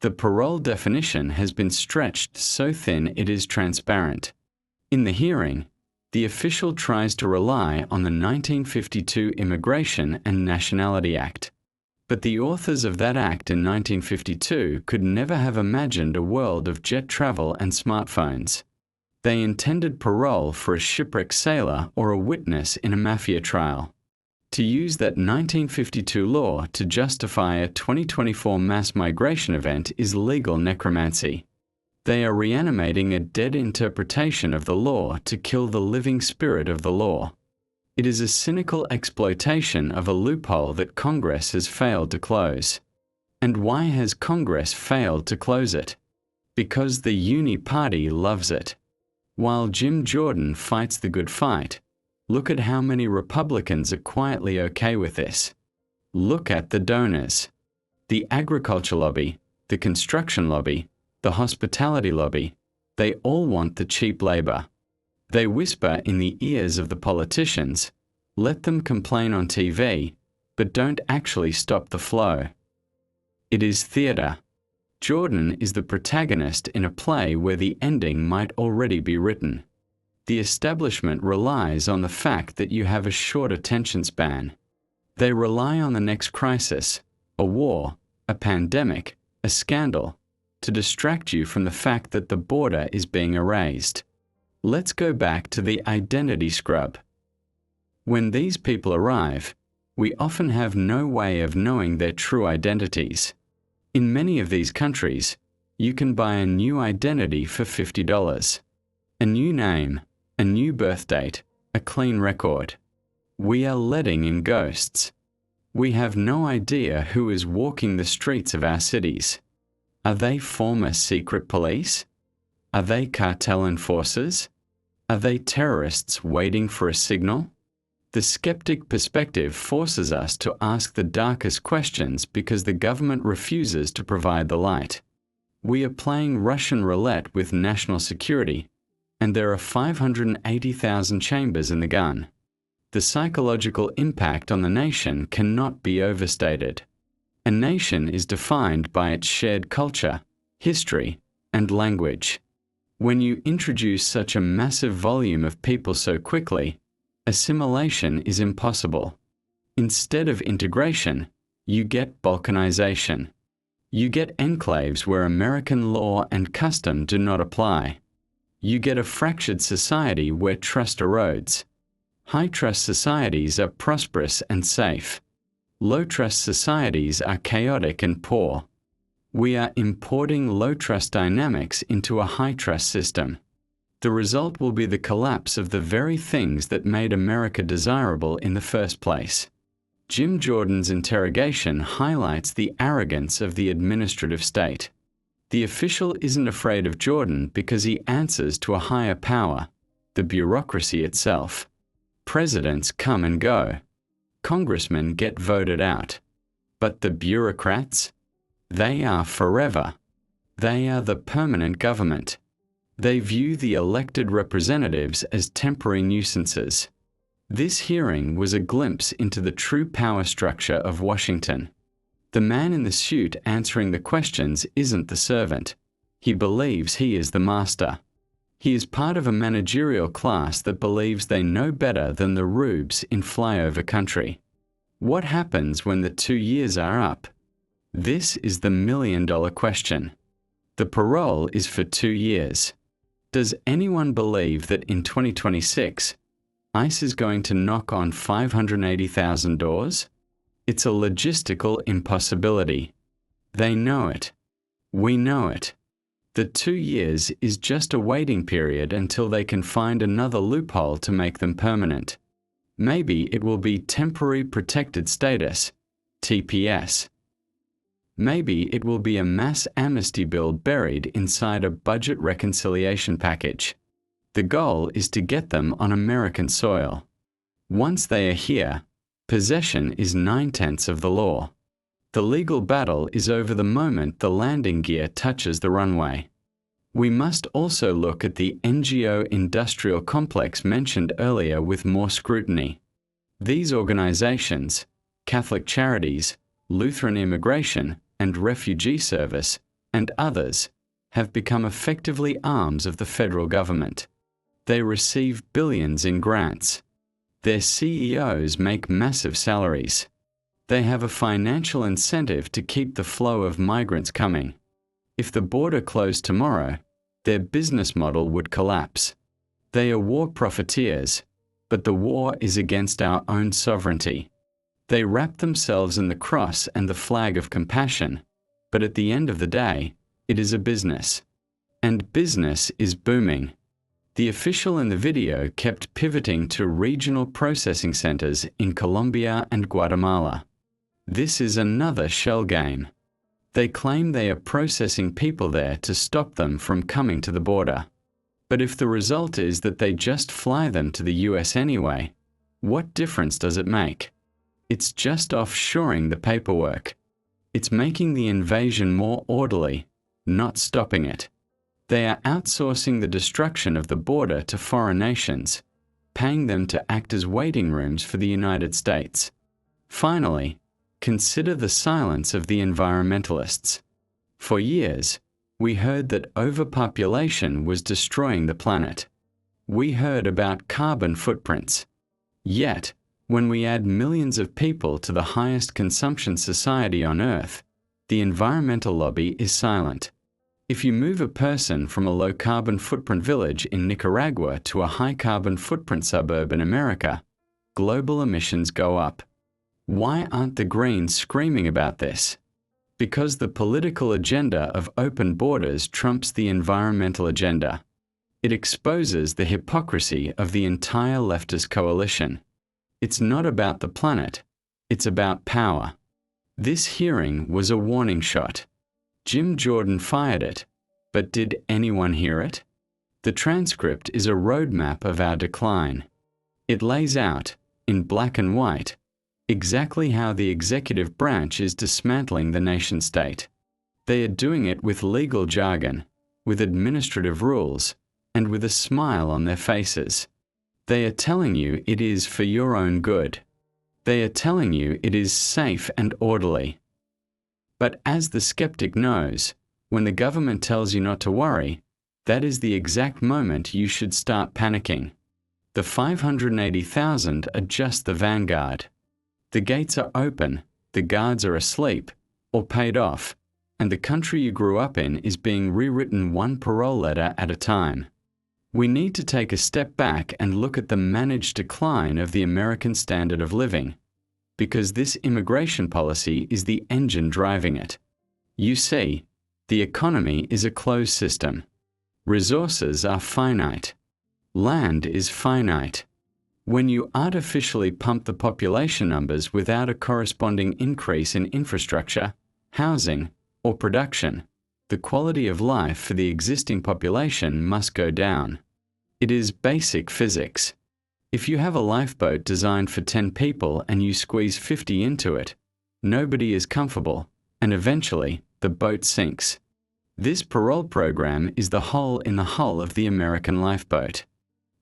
The parole definition has been stretched so thin it is transparent. In the hearing, the official tries to rely on the 1952 Immigration and Nationality Act. But the authors of that act in 1952 could never have imagined a world of jet travel and smartphones. They intended parole for a shipwrecked sailor or a witness in a mafia trial. To use that 1952 law to justify a 2024 mass migration event is legal necromancy. They are reanimating a dead interpretation of the law to kill the living spirit of the law. It is a cynical exploitation of a loophole that Congress has failed to close. And why has Congress failed to close it? Because the Uni Party loves it. While Jim Jordan fights the good fight, look at how many Republicans are quietly okay with this. Look at the donors. The agriculture lobby, the construction lobby, the hospitality lobby, they all want the cheap labor. They whisper in the ears of the politicians, let them complain on TV, but don't actually stop the flow. It is theater. Jordan is the protagonist in a play where the ending might already be written. The establishment relies on the fact that you have a short attention span. They rely on the next crisis, a war, a pandemic, a scandal, to distract you from the fact that the border is being erased. Let's go back to the identity scrub. When these people arrive, we often have no way of knowing their true identities. In many of these countries, you can buy a new identity for $50. A new name, a new birth date, a clean record. We are letting in ghosts. We have no idea who is walking the streets of our cities. Are they former secret police? Are they cartel enforcers? Are they terrorists waiting for a signal? The skeptic perspective forces us to ask the darkest questions because the government refuses to provide the light. We are playing Russian roulette with national security, and there are 580,000 chambers in the gun. The psychological impact on the nation cannot be overstated. A nation is defined by its shared culture, history, and language. When you introduce such a massive volume of people so quickly, assimilation is impossible. Instead of integration, you get balkanization. You get enclaves where American law and custom do not apply. You get a fractured society where trust erodes. High-trust societies are prosperous and safe. Low-trust societies are chaotic and poor. We are importing low-trust dynamics into a high-trust system. The result will be the collapse of the very things that made America desirable in the first place. Jim Jordan's interrogation highlights the arrogance of the administrative state. The official isn't afraid of Jordan because he answers to a higher power, the bureaucracy itself. Presidents come and go. Congressmen get voted out. But the bureaucrats? They are forever. They are the permanent government. They view the elected representatives as temporary nuisances. This hearing was a glimpse into the true power structure of Washington. The man in the suit answering the questions isn't the servant. He believes he is the master. He is part of a managerial class that believes they know better than the rubes in flyover country. What happens when the 2 years are up? This is the million-dollar question. The parole is for 2 years. Does anyone believe that in 2026, ICE is going to knock on 580,000 doors? It's a logistical impossibility. They know it. We know it. The 2 years is just a waiting period until they can find another loophole to make them permanent. Maybe it will be temporary protected status, TPS. Maybe it will be a mass amnesty bill buried inside a budget reconciliation package. The goal is to get them on American soil. Once they are here, possession is 9/10 of the law. The legal battle is over the moment the landing gear touches the runway. We must also look at the NGO industrial complex mentioned earlier with more scrutiny. These organizations, Catholic Charities, Lutheran Immigration and Refugee Service, and others, have become effectively arms of the federal government. They receive billions in grants. Their CEOs make massive salaries. They have a financial incentive to keep the flow of migrants coming. If the border closed tomorrow, their business model would collapse. They are war profiteers, but the war is against our own sovereignty. They wrap themselves in the cross and the flag of compassion, but at the end of the day, it is a business. And business is booming. The official in the video kept pivoting to regional processing centers in Colombia and Guatemala. This is another shell game. They claim they are processing people there to stop them from coming to the border. But if the result is that they just fly them to the US anyway, what difference does it make? It's just offshoring the paperwork. It's making the invasion more orderly, not stopping it. They are outsourcing the destruction of the border to foreign nations, paying them to act as waiting rooms for the United States. Finally, consider the silence of the environmentalists. For years, we heard that overpopulation was destroying the planet. We heard about carbon footprints. Yet, when we add millions of people to the highest consumption society on Earth, the environmental lobby is silent. If you move a person from a low-carbon footprint village in Nicaragua to a high-carbon footprint suburb in America, global emissions go up. Why aren't the Greens screaming about this? Because the political agenda of open borders trumps the environmental agenda. It exposes the hypocrisy of the entire leftist coalition. It's not about the planet. It's about power. This hearing was a warning shot. Jim Jordan fired it, but did anyone hear it? The transcript is a roadmap of our decline. It lays out, in black and white, exactly how the executive branch is dismantling the nation-state. They are doing it with legal jargon, with administrative rules, and with a smile on their faces. They are telling you it is for your own good. They are telling you it is safe and orderly. But as the skeptic knows, when the government tells you not to worry, that is the exact moment you should start panicking. The 580,000 are just the vanguard. The gates are open, the guards are asleep, or paid off, and the country you grew up in is being rewritten one parole letter at a time. We need to take a step back and look at the managed decline of the American standard of living, because this immigration policy is the engine driving it. You see, the economy is a closed system. Resources are finite. Land is finite. When you artificially pump the population numbers without a corresponding increase in infrastructure, housing, or production, the quality of life for the existing population must go down. It is basic physics. If you have a lifeboat designed for 10 people and you squeeze 50 into it, nobody is comfortable, and eventually the boat sinks. This parole program is the hole in the hull of the American lifeboat.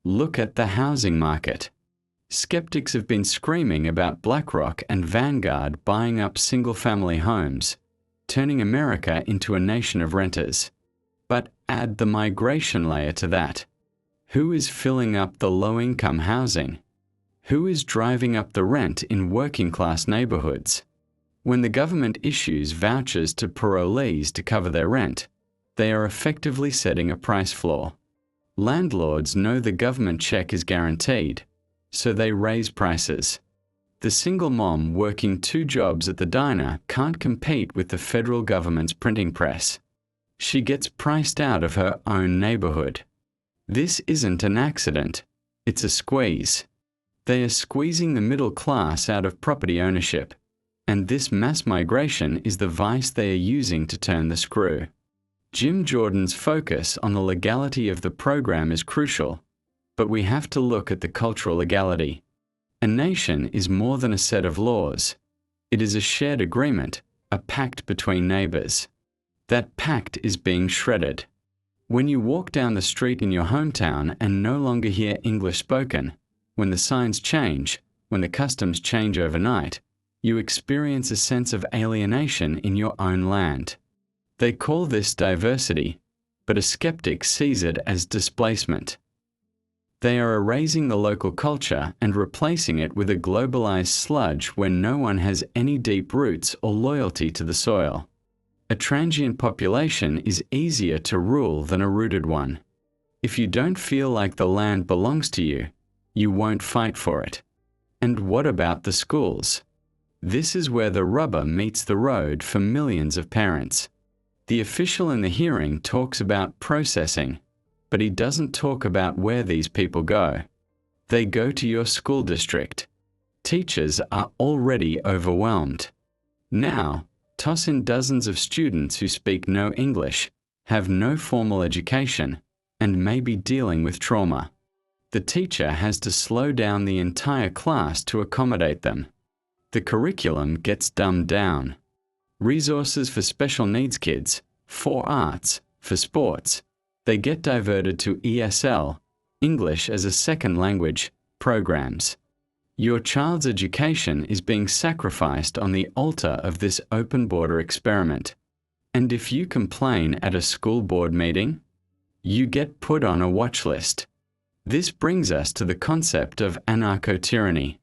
Look at the housing market. Skeptics have been screaming about BlackRock and Vanguard buying up single-family homes, turning America into a nation of renters. But add the migration layer to that. Who is filling up the low-income housing? Who is driving up the rent in working-class neighborhoods? When the government issues vouchers to parolees to cover their rent, they are effectively setting a price floor. Landlords know the government check is guaranteed, so they raise prices. The single mom working 2 jobs at the diner can't compete with the federal government's printing press. She gets priced out of her own neighborhood. This isn't an accident, it's a squeeze. They are squeezing the middle class out of property ownership, and this mass migration is the vice they are using to turn the screw. Jim Jordan's focus on the legality of the program is crucial, but we have to look at the cultural legality. A nation is more than a set of laws. It is a shared agreement, a pact between neighbors. That pact is being shredded. When you walk down the street in your hometown and no longer hear English spoken, when the signs change, when the customs change overnight, you experience a sense of alienation in your own land. They call this diversity, but a skeptic sees it as displacement. They are erasing the local culture and replacing it with a globalized sludge where no one has any deep roots or loyalty to the soil. A transient population is easier to rule than a rooted one. If you don't feel like the land belongs to you, you won't fight for it. And what about the schools? This is where the rubber meets the road for millions of parents. The official in the hearing talks about processing, but he doesn't talk about where these people go. They go to your school district. Teachers are already overwhelmed. Now, toss in dozens of students who speak no English, have no formal education, and may be dealing with trauma. The teacher has to slow down the entire class to accommodate them. The curriculum gets dumbed down. Resources for special needs kids, for arts, for sports, they get diverted to ESL, English as a second language, programs. Your child's education is being sacrificed on the altar of this open border experiment. And if you complain at a school board meeting, you get put on a watch list. This brings us to the concept of anarcho-tyranny.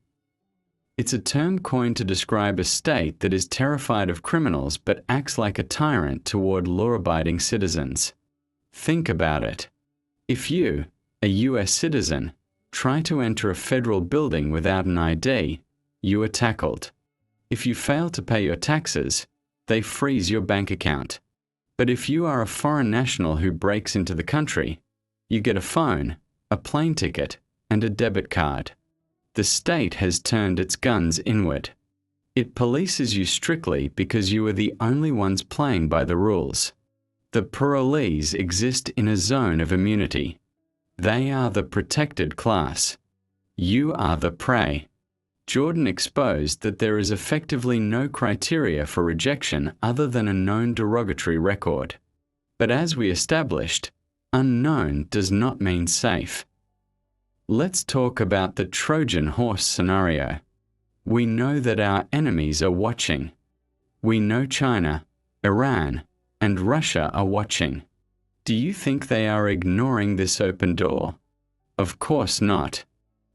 It's a term coined to describe a state that is terrified of criminals but acts like a tyrant toward law-abiding citizens. Think about it. If you, a US citizen, try to enter a federal building without an ID, you are tackled. If you fail to pay your taxes, they freeze your bank account. But if you are a foreign national who breaks into the country, you get a phone, a plane ticket, and a debit card. The state has turned its guns inward. It polices you strictly because you are the only ones playing by the rules. The parolees exist in a zone of immunity. They are the protected class. You are the prey. Jordan exposed that there is effectively no criteria for rejection other than a known derogatory record. But as we established, unknown does not mean safe. Let's talk about the Trojan horse scenario. We know that our enemies are watching. We know China, Iran, and Russia are watching. Do you think they are ignoring this open door? Of course not.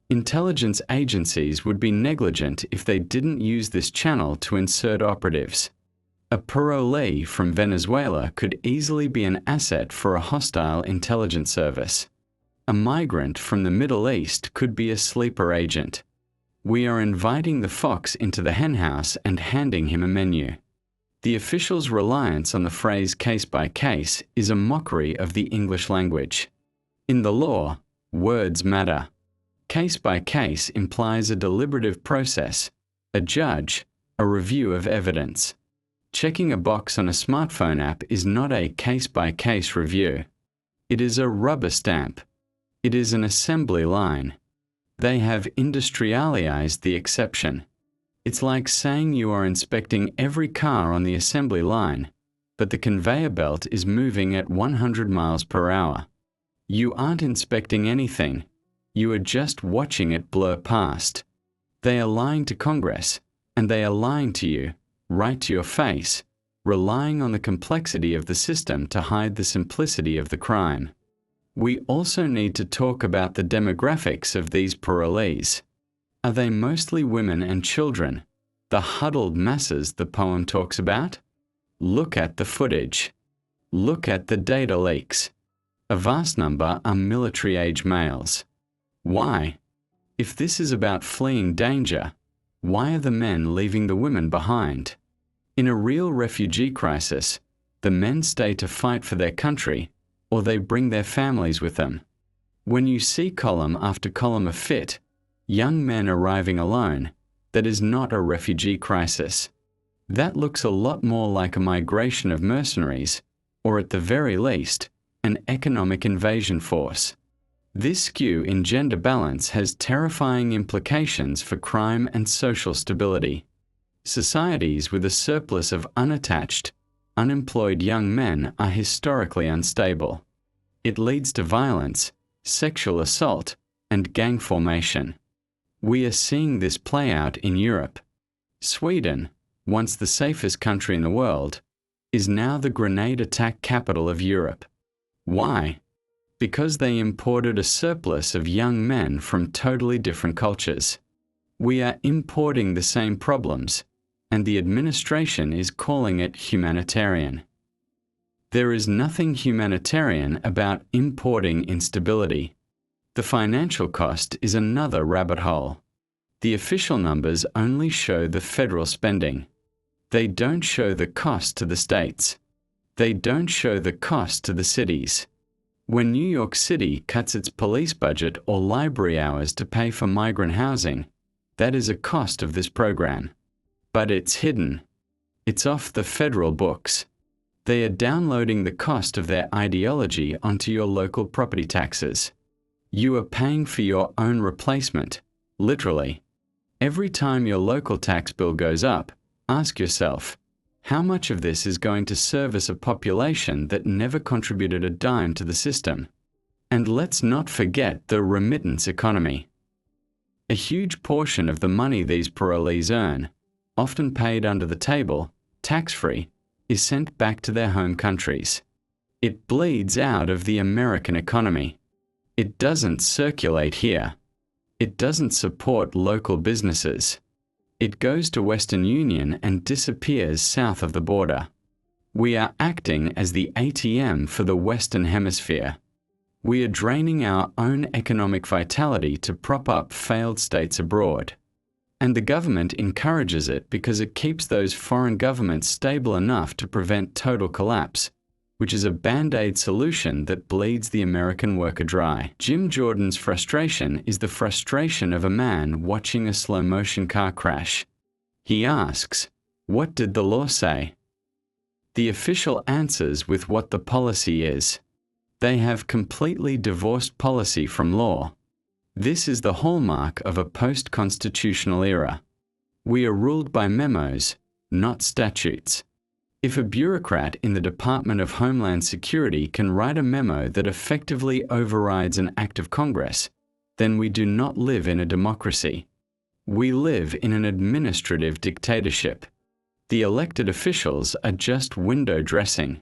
Intelligence agencies would be negligent if they didn't use this channel to insert operatives. A parolee from Venezuela could easily be an asset for a hostile intelligence service. A migrant from the Middle East could be a sleeper agent. We are inviting the fox into the henhouse and handing him a menu. The official's reliance on the phrase case by case is a mockery of the English language. In the law, words matter. Case by case implies a deliberative process, a judge, a review of evidence. Checking a box on a smartphone app is not a case-by-case review. It is a rubber stamp. It is an assembly line. They have industrialized the exception. It's like saying you are inspecting every car on the assembly line, but the conveyor belt is moving at 100 miles per hour. You aren't inspecting anything. You are just watching it blur past. They are lying to Congress, and they are lying to you, right to your face, relying on the complexity of the system to hide the simplicity of the crime. We also need to talk about the demographics of these parolees. Are they mostly women and children, the huddled masses the poem talks about? Look at the footage. Look at the data leaks. A vast number are military-age males. Why? If this is about fleeing danger, why are the men leaving the women behind? In a real refugee crisis, the men stay to fight for their country, or they bring their families with them. When you see column after column of fit, young men arriving alone, that is not a refugee crisis. That looks a lot more like a migration of mercenaries, or at the very least, an economic invasion force. This skew in gender balance has terrifying implications for crime and social stability. Societies with a surplus of unattached, unemployed young men are historically unstable. It leads to violence, sexual assault, and gang formation. We are seeing this play out in Europe. Sweden, once the safest country in the world, is now the grenade attack capital of Europe. Why? Because they imported a surplus of young men from totally different cultures. We are importing the same problems, and the administration is calling it humanitarian. There is nothing humanitarian about importing instability. The financial cost is another rabbit hole. The official numbers only show the federal spending. They don't show the cost to the states. They don't show the cost to the cities. When New York City cuts its police budget or library hours to pay for migrant housing, that is a cost of this program. But it's hidden. It's off the federal books. They are downloading the cost of their ideology onto your local property taxes. You are paying for your own replacement, literally. Every time your local tax bill goes up, ask yourself, how much of this is going to service a population that never contributed a dime to the system? And let's not forget the remittance economy. A huge portion of the money these parolees earn, often paid under the table, tax-free, is sent back to their home countries. It bleeds out of the American economy. It doesn't circulate here. It doesn't support local businesses. It goes to Western Union and disappears south of the border. We are acting as the ATM for the Western Hemisphere. We are draining our own economic vitality to prop up failed states abroad. And the government encourages it because it keeps those foreign governments stable enough to prevent total collapse, which is a band-aid solution that bleeds the American worker dry. Jim Jordan's frustration is the frustration of a man watching a slow-motion car crash. He asks, "What did the law say?" The official answers with what the policy is. They have completely divorced policy from law. This is the hallmark of a post-constitutional era. We are ruled by memos, not statutes. If a bureaucrat in the Department of Homeland Security can write a memo that effectively overrides an act of Congress, then we do not live in a democracy. We live in an administrative dictatorship. The elected officials are just window dressing.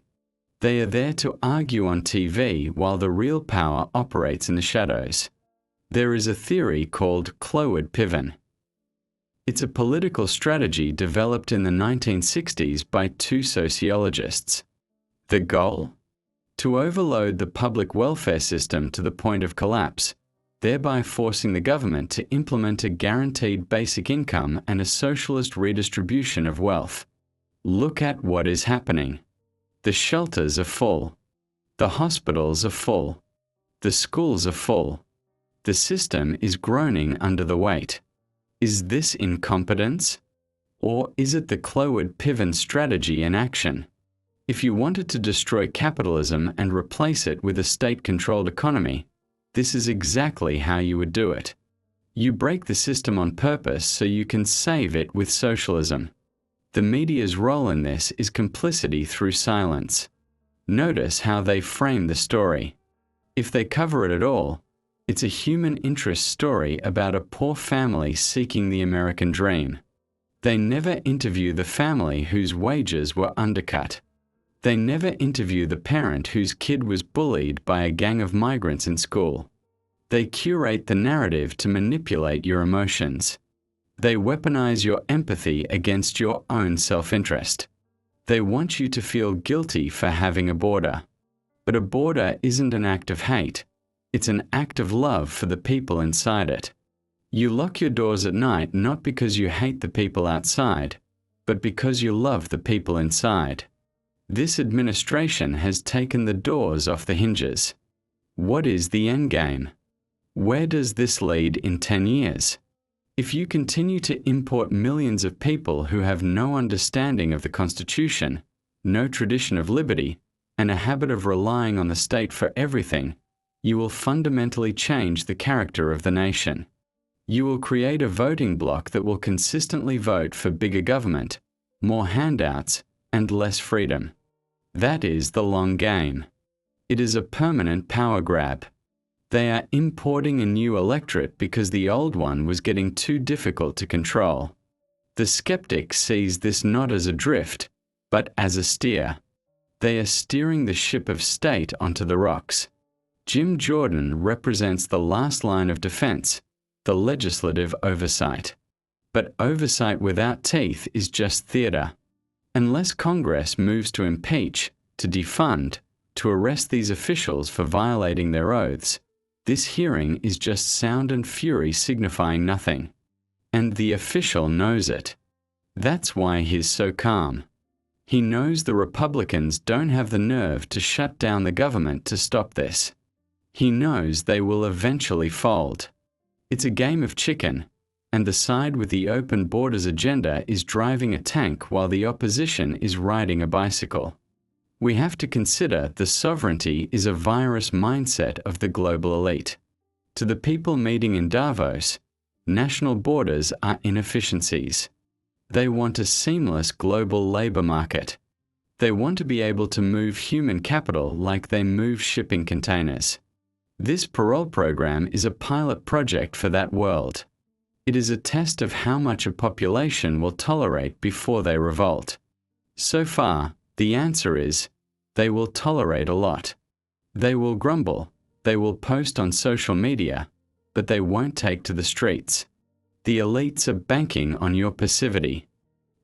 They are there to argue on TV while the real power operates in the shadows. There is a theory called clowed pivot. It's a political strategy developed in the 1960s by two sociologists. The goal? To overload the public welfare system to the point of collapse, thereby forcing the government to implement a guaranteed basic income and a socialist redistribution of wealth. Look at what is happening. The shelters are full. The hospitals are full. The schools are full. The system is groaning under the weight. Is this incompetence? Or is it the clowed pivot strategy in action? If you wanted to destroy capitalism and replace it with a state-controlled economy, this is exactly how you would do it. You break the system on purpose so you can save it with socialism. The media's role in this is complicity through silence. Notice how they frame the story. If they cover it at all, it's a human interest story about a poor family seeking the American dream. They never interview the family whose wages were undercut. They never interview the parent whose kid was bullied by a gang of migrants in school. They curate the narrative to manipulate your emotions. They weaponize your empathy against your own self-interest. They want you to feel guilty for having a border. But a border isn't an act of hate. It's an act of love for the people inside it. You lock your doors at night not because you hate the people outside, but because you love the people inside. This administration has taken the doors off the hinges. What is the endgame? Where does this lead in 10 years? If you continue to import millions of people who have no understanding of the Constitution, no tradition of liberty, and a habit of relying on the state for everything, you will fundamentally change the character of the nation. You will create a voting bloc that will consistently vote for bigger government, more handouts, and less freedom. That is the long game. It is a permanent power grab. They are importing a new electorate because the old one was getting too difficult to control. The skeptic sees this not as a drift, but as a steer. They are steering the ship of state onto the rocks. Jim Jordan represents the last line of defense, the legislative oversight. But oversight without teeth is just theater. Unless Congress moves to impeach, to defund, to arrest these officials for violating their oaths, this hearing is just sound and fury signifying nothing. And the official knows it. That's why he's so calm. He knows the Republicans don't have the nerve to shut down the government to stop this. He knows they will eventually fold. It's a game of chicken, and the side with the open borders agenda is driving a tank while the opposition is riding a bicycle. We have to consider the sovereignty is a virus mindset of the global elite. To the people meeting in Davos, national borders are inefficiencies. They want a seamless global labor market. They want to be able to move human capital like they move shipping containers. This Parole program is a pilot project for that world. It is a test of how much a population will tolerate before they revolt. So far, the answer is, they will tolerate a lot. They will grumble, they will post on social media, but they won't take to the streets. The elites are banking on your passivity.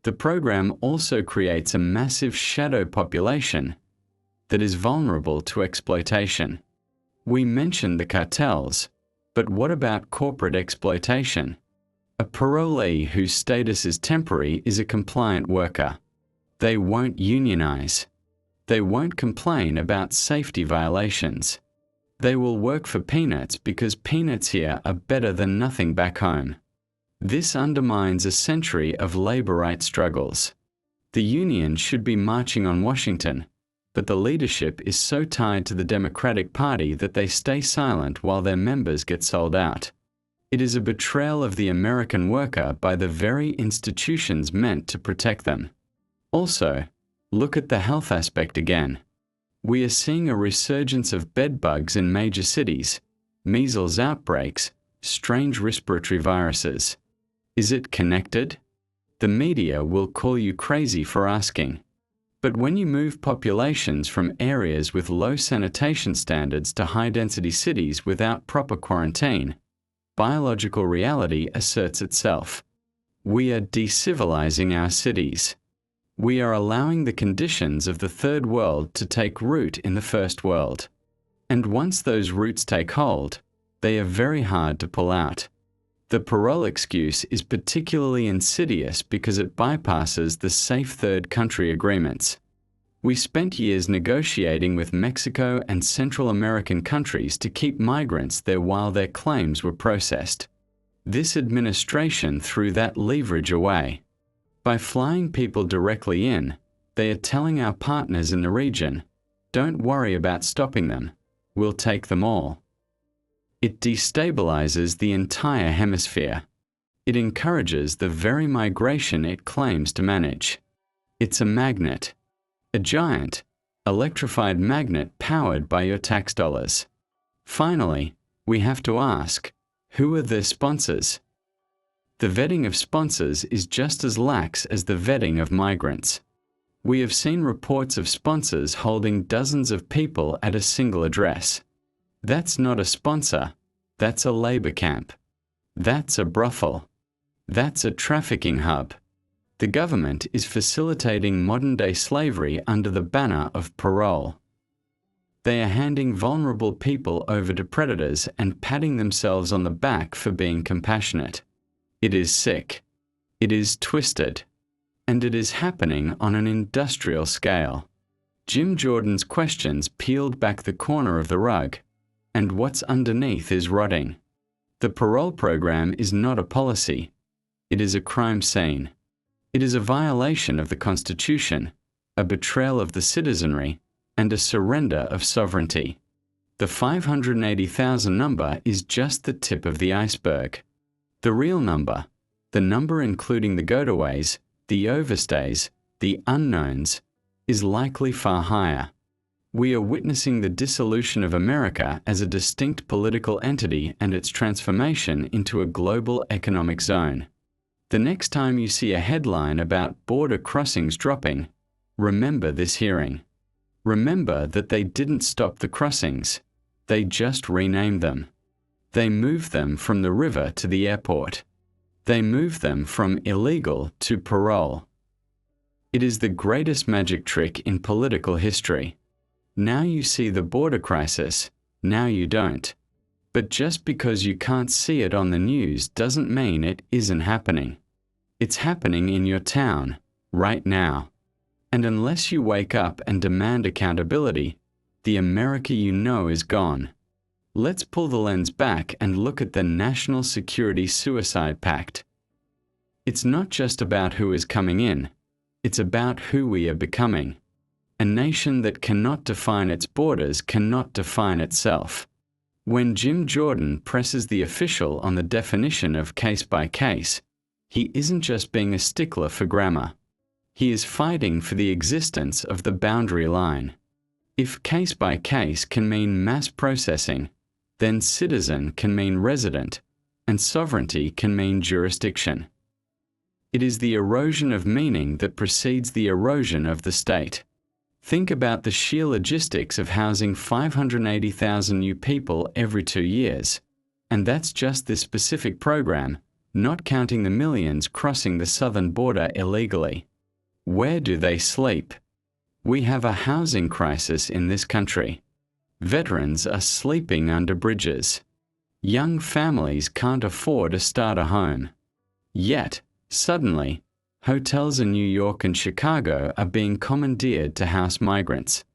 The program also creates a massive shadow population that is vulnerable to exploitation. We mentioned the cartels, but what about corporate exploitation? A parolee whose status is temporary is a compliant worker. They won't unionize. They won't complain about safety violations. They will work for peanuts because peanuts here are better than nothing back home. This undermines a century of labor rights struggles. The union should be marching on Washington, but the leadership is so tied to the Democratic Party that they stay silent while their members get sold out. It is a betrayal of the American worker by the very institutions meant to protect them. Also, look at the health aspect again. We are seeing a resurgence of bed bugs in major cities, measles outbreaks, strange respiratory viruses. Is it connected? The media will call you crazy for asking. But when you move populations from areas with low sanitation standards to high-density cities without proper quarantine, biological reality asserts itself. We are decivilizing our cities. We are allowing the conditions of the third world to take root in the first world. And once those roots take hold, they are very hard to pull out. The parole excuse is particularly insidious because it bypasses the safe third country agreements. We spent years negotiating with Mexico and Central American countries to keep migrants there while their claims were processed. This administration threw that leverage away. By flying people directly in, they are telling our partners in the region, "Don't worry about stopping them. We'll take them all." It destabilizes the entire hemisphere. It encourages the very migration it claims to manage. It's a magnet. A giant, electrified magnet powered by your tax dollars. Finally, we have to ask, who are the sponsors? The vetting of sponsors is just as lax as the vetting of migrants. We have seen reports of sponsors holding dozens of people at a single address. That's not a sponsor, that's a labor camp. That's a brothel. That's a trafficking hub. The government is facilitating modern-day slavery under the banner of parole. They are handing vulnerable people over to predators and patting themselves on the back for being compassionate. It is sick. It is twisted. And it is happening on an industrial scale. Jim Jordan's questions peeled back the corner of the rug, and what's underneath is rotting. The parole program is not a policy. It is a crime scene. It is a violation of the Constitution, a betrayal of the citizenry, and a surrender of sovereignty. The 580,000 number is just the tip of the iceberg. The real number, the number including the gotaways, the overstays, the unknowns, is likely far higher. We are witnessing the dissolution of America as a distinct political entity and its transformation into a global economic zone. The next time you see a headline about border crossings dropping, remember this hearing. Remember that they didn't stop the crossings. They just renamed them. They moved them from the river to the airport. They moved them from illegal to parole. It is the greatest magic trick in political history. Now you see the border crisis, now you don't. But just because you can't see it on the news doesn't mean it isn't happening. It's happening in your town, right now. And unless you wake up and demand accountability, the America you know is gone. Let's pull the lens back and look at the National Security Suicide Pact. It's not just about who is coming in, it's about who we are becoming. A nation that cannot define its borders cannot define itself. When Jim Jordan presses the official on the definition of case by case, he isn't just being a stickler for grammar. He is fighting for the existence of the boundary line. If case by case can mean mass processing, then citizen can mean resident, and sovereignty can mean jurisdiction. It is the erosion of meaning that precedes the erosion of the state. Think about the sheer logistics of housing 580,000 new people every 2 years. And that's just this specific program, not counting the millions crossing the southern border illegally. Where do they sleep? We have a housing crisis in this country. Veterans are sleeping under bridges. Young families can't afford to start a home. Yet, suddenly, hotels in New York and Chicago are being commandeered to house migrants.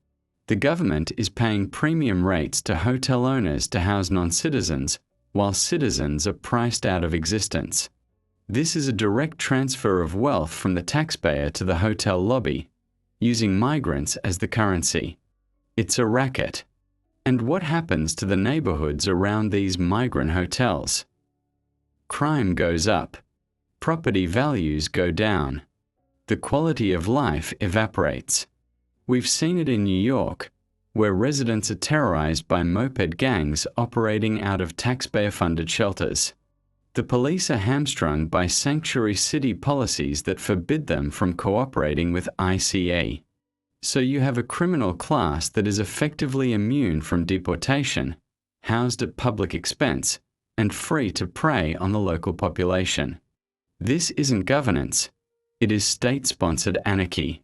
The government is paying premium rates to hotel owners to house non-citizens, while citizens are priced out of existence. This is a direct transfer of wealth from the taxpayer to the hotel lobby, using migrants as the currency. It's a racket. And what happens to the neighborhoods around these migrant hotels? Crime goes up. Property values go down. The quality of life evaporates. We've seen it in New York, where residents are terrorized by moped gangs operating out of taxpayer-funded shelters. The police are hamstrung by sanctuary city policies that forbid them from cooperating with ICE. So you have a criminal class that is effectively immune from deportation, housed at public expense, and free to prey on the local population. This isn't governance. It is state-sponsored anarchy.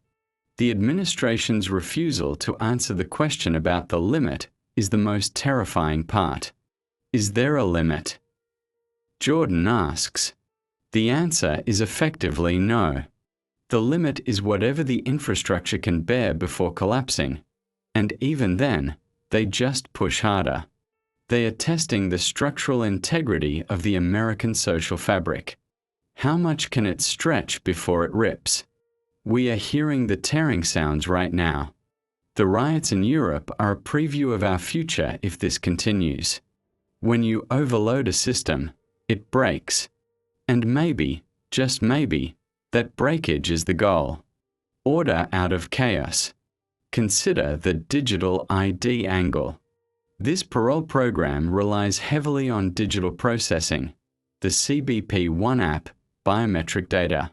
The administration's refusal to answer the question about the limit is the most terrifying part. Is there a limit? Jordan asks. The answer is effectively no. The limit is whatever the infrastructure can bear before collapsing, and even then, they just push harder. They are testing the structural integrity of the American social fabric. How much can it stretch before it rips? We are hearing the tearing sounds right now. The riots in Europe are a preview of our future if this continues. When you overload a system, it breaks. And maybe, just maybe, that breakage is the goal. Order out of chaos. Consider the digital ID angle. This parole program relies heavily on digital processing, the CBP-1 app, biometric data.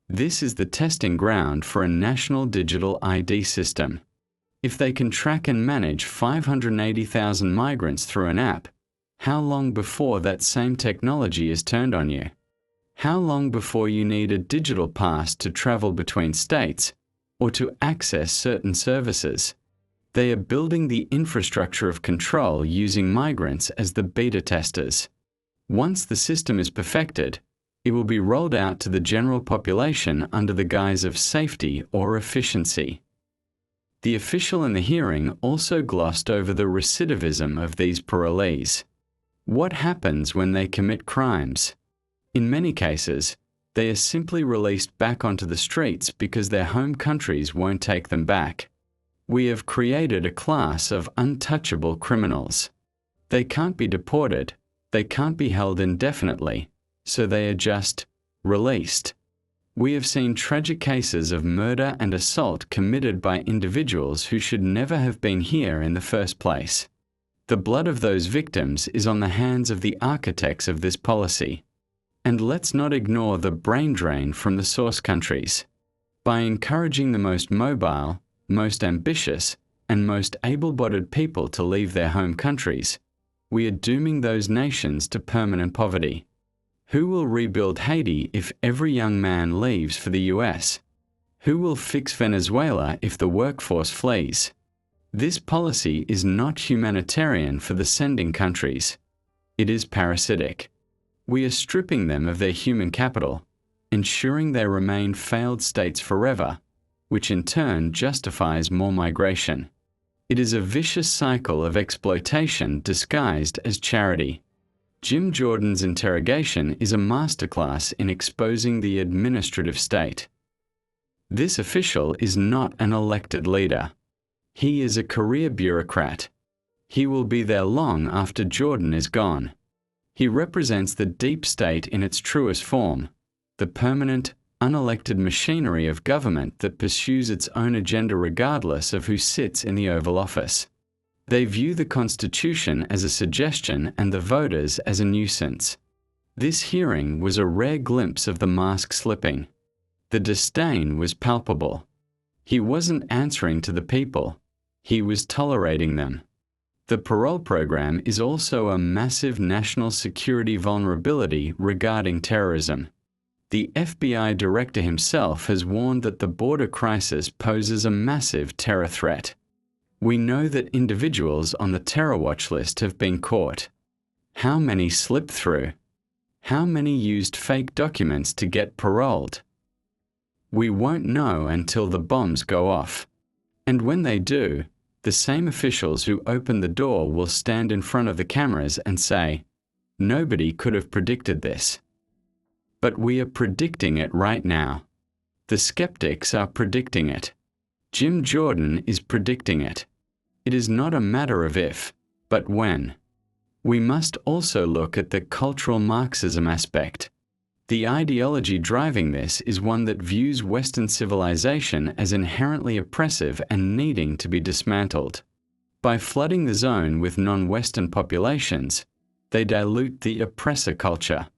This is the testing ground for a national digital ID system. If they can track and manage 580,000 migrants through an app, how long before that same technology is turned on you? How long before you need a digital pass to travel between states or to access certain services? They are building the infrastructure of control using migrants as the beta testers. Once the system is perfected, it will be rolled out to the general population under the guise of safety or efficiency. The official in the hearing also glossed over the recidivism of these parolees. What happens when they commit crimes? In many cases, they are simply released back onto the streets because their home countries won't take them back. We have created a class of untouchable criminals. They can't be deported, they can't be held indefinitely, so they are just released. We have seen tragic cases of murder and assault committed by individuals who should never have been here in the first place. The blood of those victims is on the hands of the architects of this policy. And let's not ignore the brain drain from the source countries. By encouraging the most mobile, most ambitious, and most able-bodied people to leave their home countries, we are dooming those nations to permanent poverty. Who will rebuild Haiti if every young man leaves for the US? Who will fix Venezuela if the workforce flees? This policy is not humanitarian for the sending countries. It is parasitic. We are stripping them of their human capital, ensuring they remain failed states forever, which in turn justifies more migration. It is a vicious cycle of exploitation disguised as charity. Jim Jordan's interrogation is a masterclass in exposing the administrative state. This official is not an elected leader. He is a career bureaucrat. He will be there long after Jordan is gone. He represents the deep state in its truest form, the permanent, unelected machinery of government that pursues its own agenda regardless of who sits in the Oval Office. They view the Constitution as a suggestion and the voters as a nuisance. This hearing was a rare glimpse of the mask slipping. The disdain was palpable. He wasn't answering to the people. He was tolerating them. The parole program is also a massive national security vulnerability regarding terrorism. The FBI director himself has warned that the border crisis poses a massive terror threat. We know that individuals on the terror watch list have been caught. How many slipped through? How many used fake documents to get paroled? We won't know until the bombs go off. And when they do, the same officials who opened the door will stand in front of the cameras and say, "Nobody could have predicted this." But we are predicting it right now. The skeptics are predicting it. Jim Jordan is predicting it. It is not a matter of if, but when. We must also look at the cultural Marxism aspect. The ideology driving this is one that views Western civilization as inherently oppressive and needing to be dismantled. By flooding the zone with non-Western populations, they dilute the oppressor culture.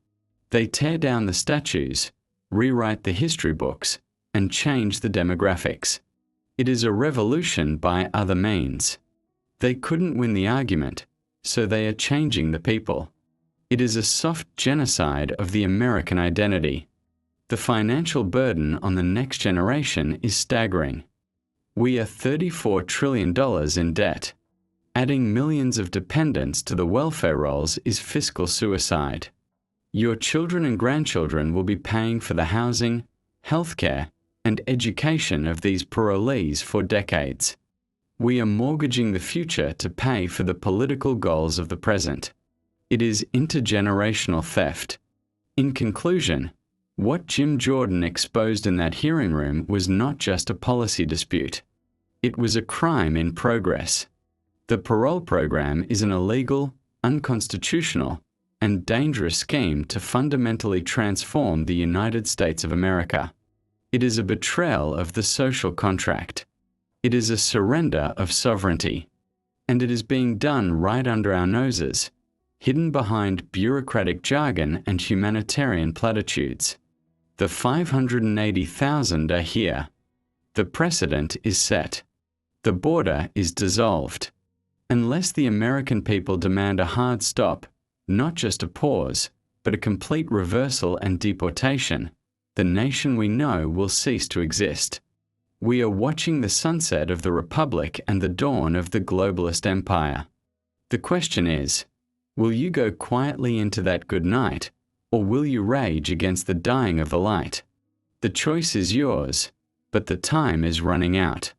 They tear down the statues, rewrite the history books, and change the demographics. It is a revolution by other means. They couldn't win the argument, so they are changing the people. It is a soft genocide of the American identity. The financial burden on the next generation is staggering. We are $34 trillion in debt. Adding millions of dependents to the welfare rolls is fiscal suicide. Your children and grandchildren will be paying for the housing, healthcare, and education of these parolees for decades. We are mortgaging the future to pay for the political goals of the present. It is intergenerational theft. In conclusion, what Jim Jordan exposed in that hearing room was not just a policy dispute. It was a crime in progress. The parole program is an illegal, unconstitutional, and dangerous scheme to fundamentally transform the United States of America. It is a betrayal of the social contract. It is a surrender of sovereignty. And it is being done right under our noses, hidden behind bureaucratic jargon and humanitarian platitudes. The 580,000 are here. The precedent is set. The border is dissolved. Unless the American people demand a hard stop, not just a pause, but a complete reversal and deportation, the nation we know will cease to exist. We are watching the sunset of the Republic and the dawn of the Globalist Empire. The question is, will you go quietly into that good night, or will you rage against the dying of the light? The choice is yours, but the time is running out.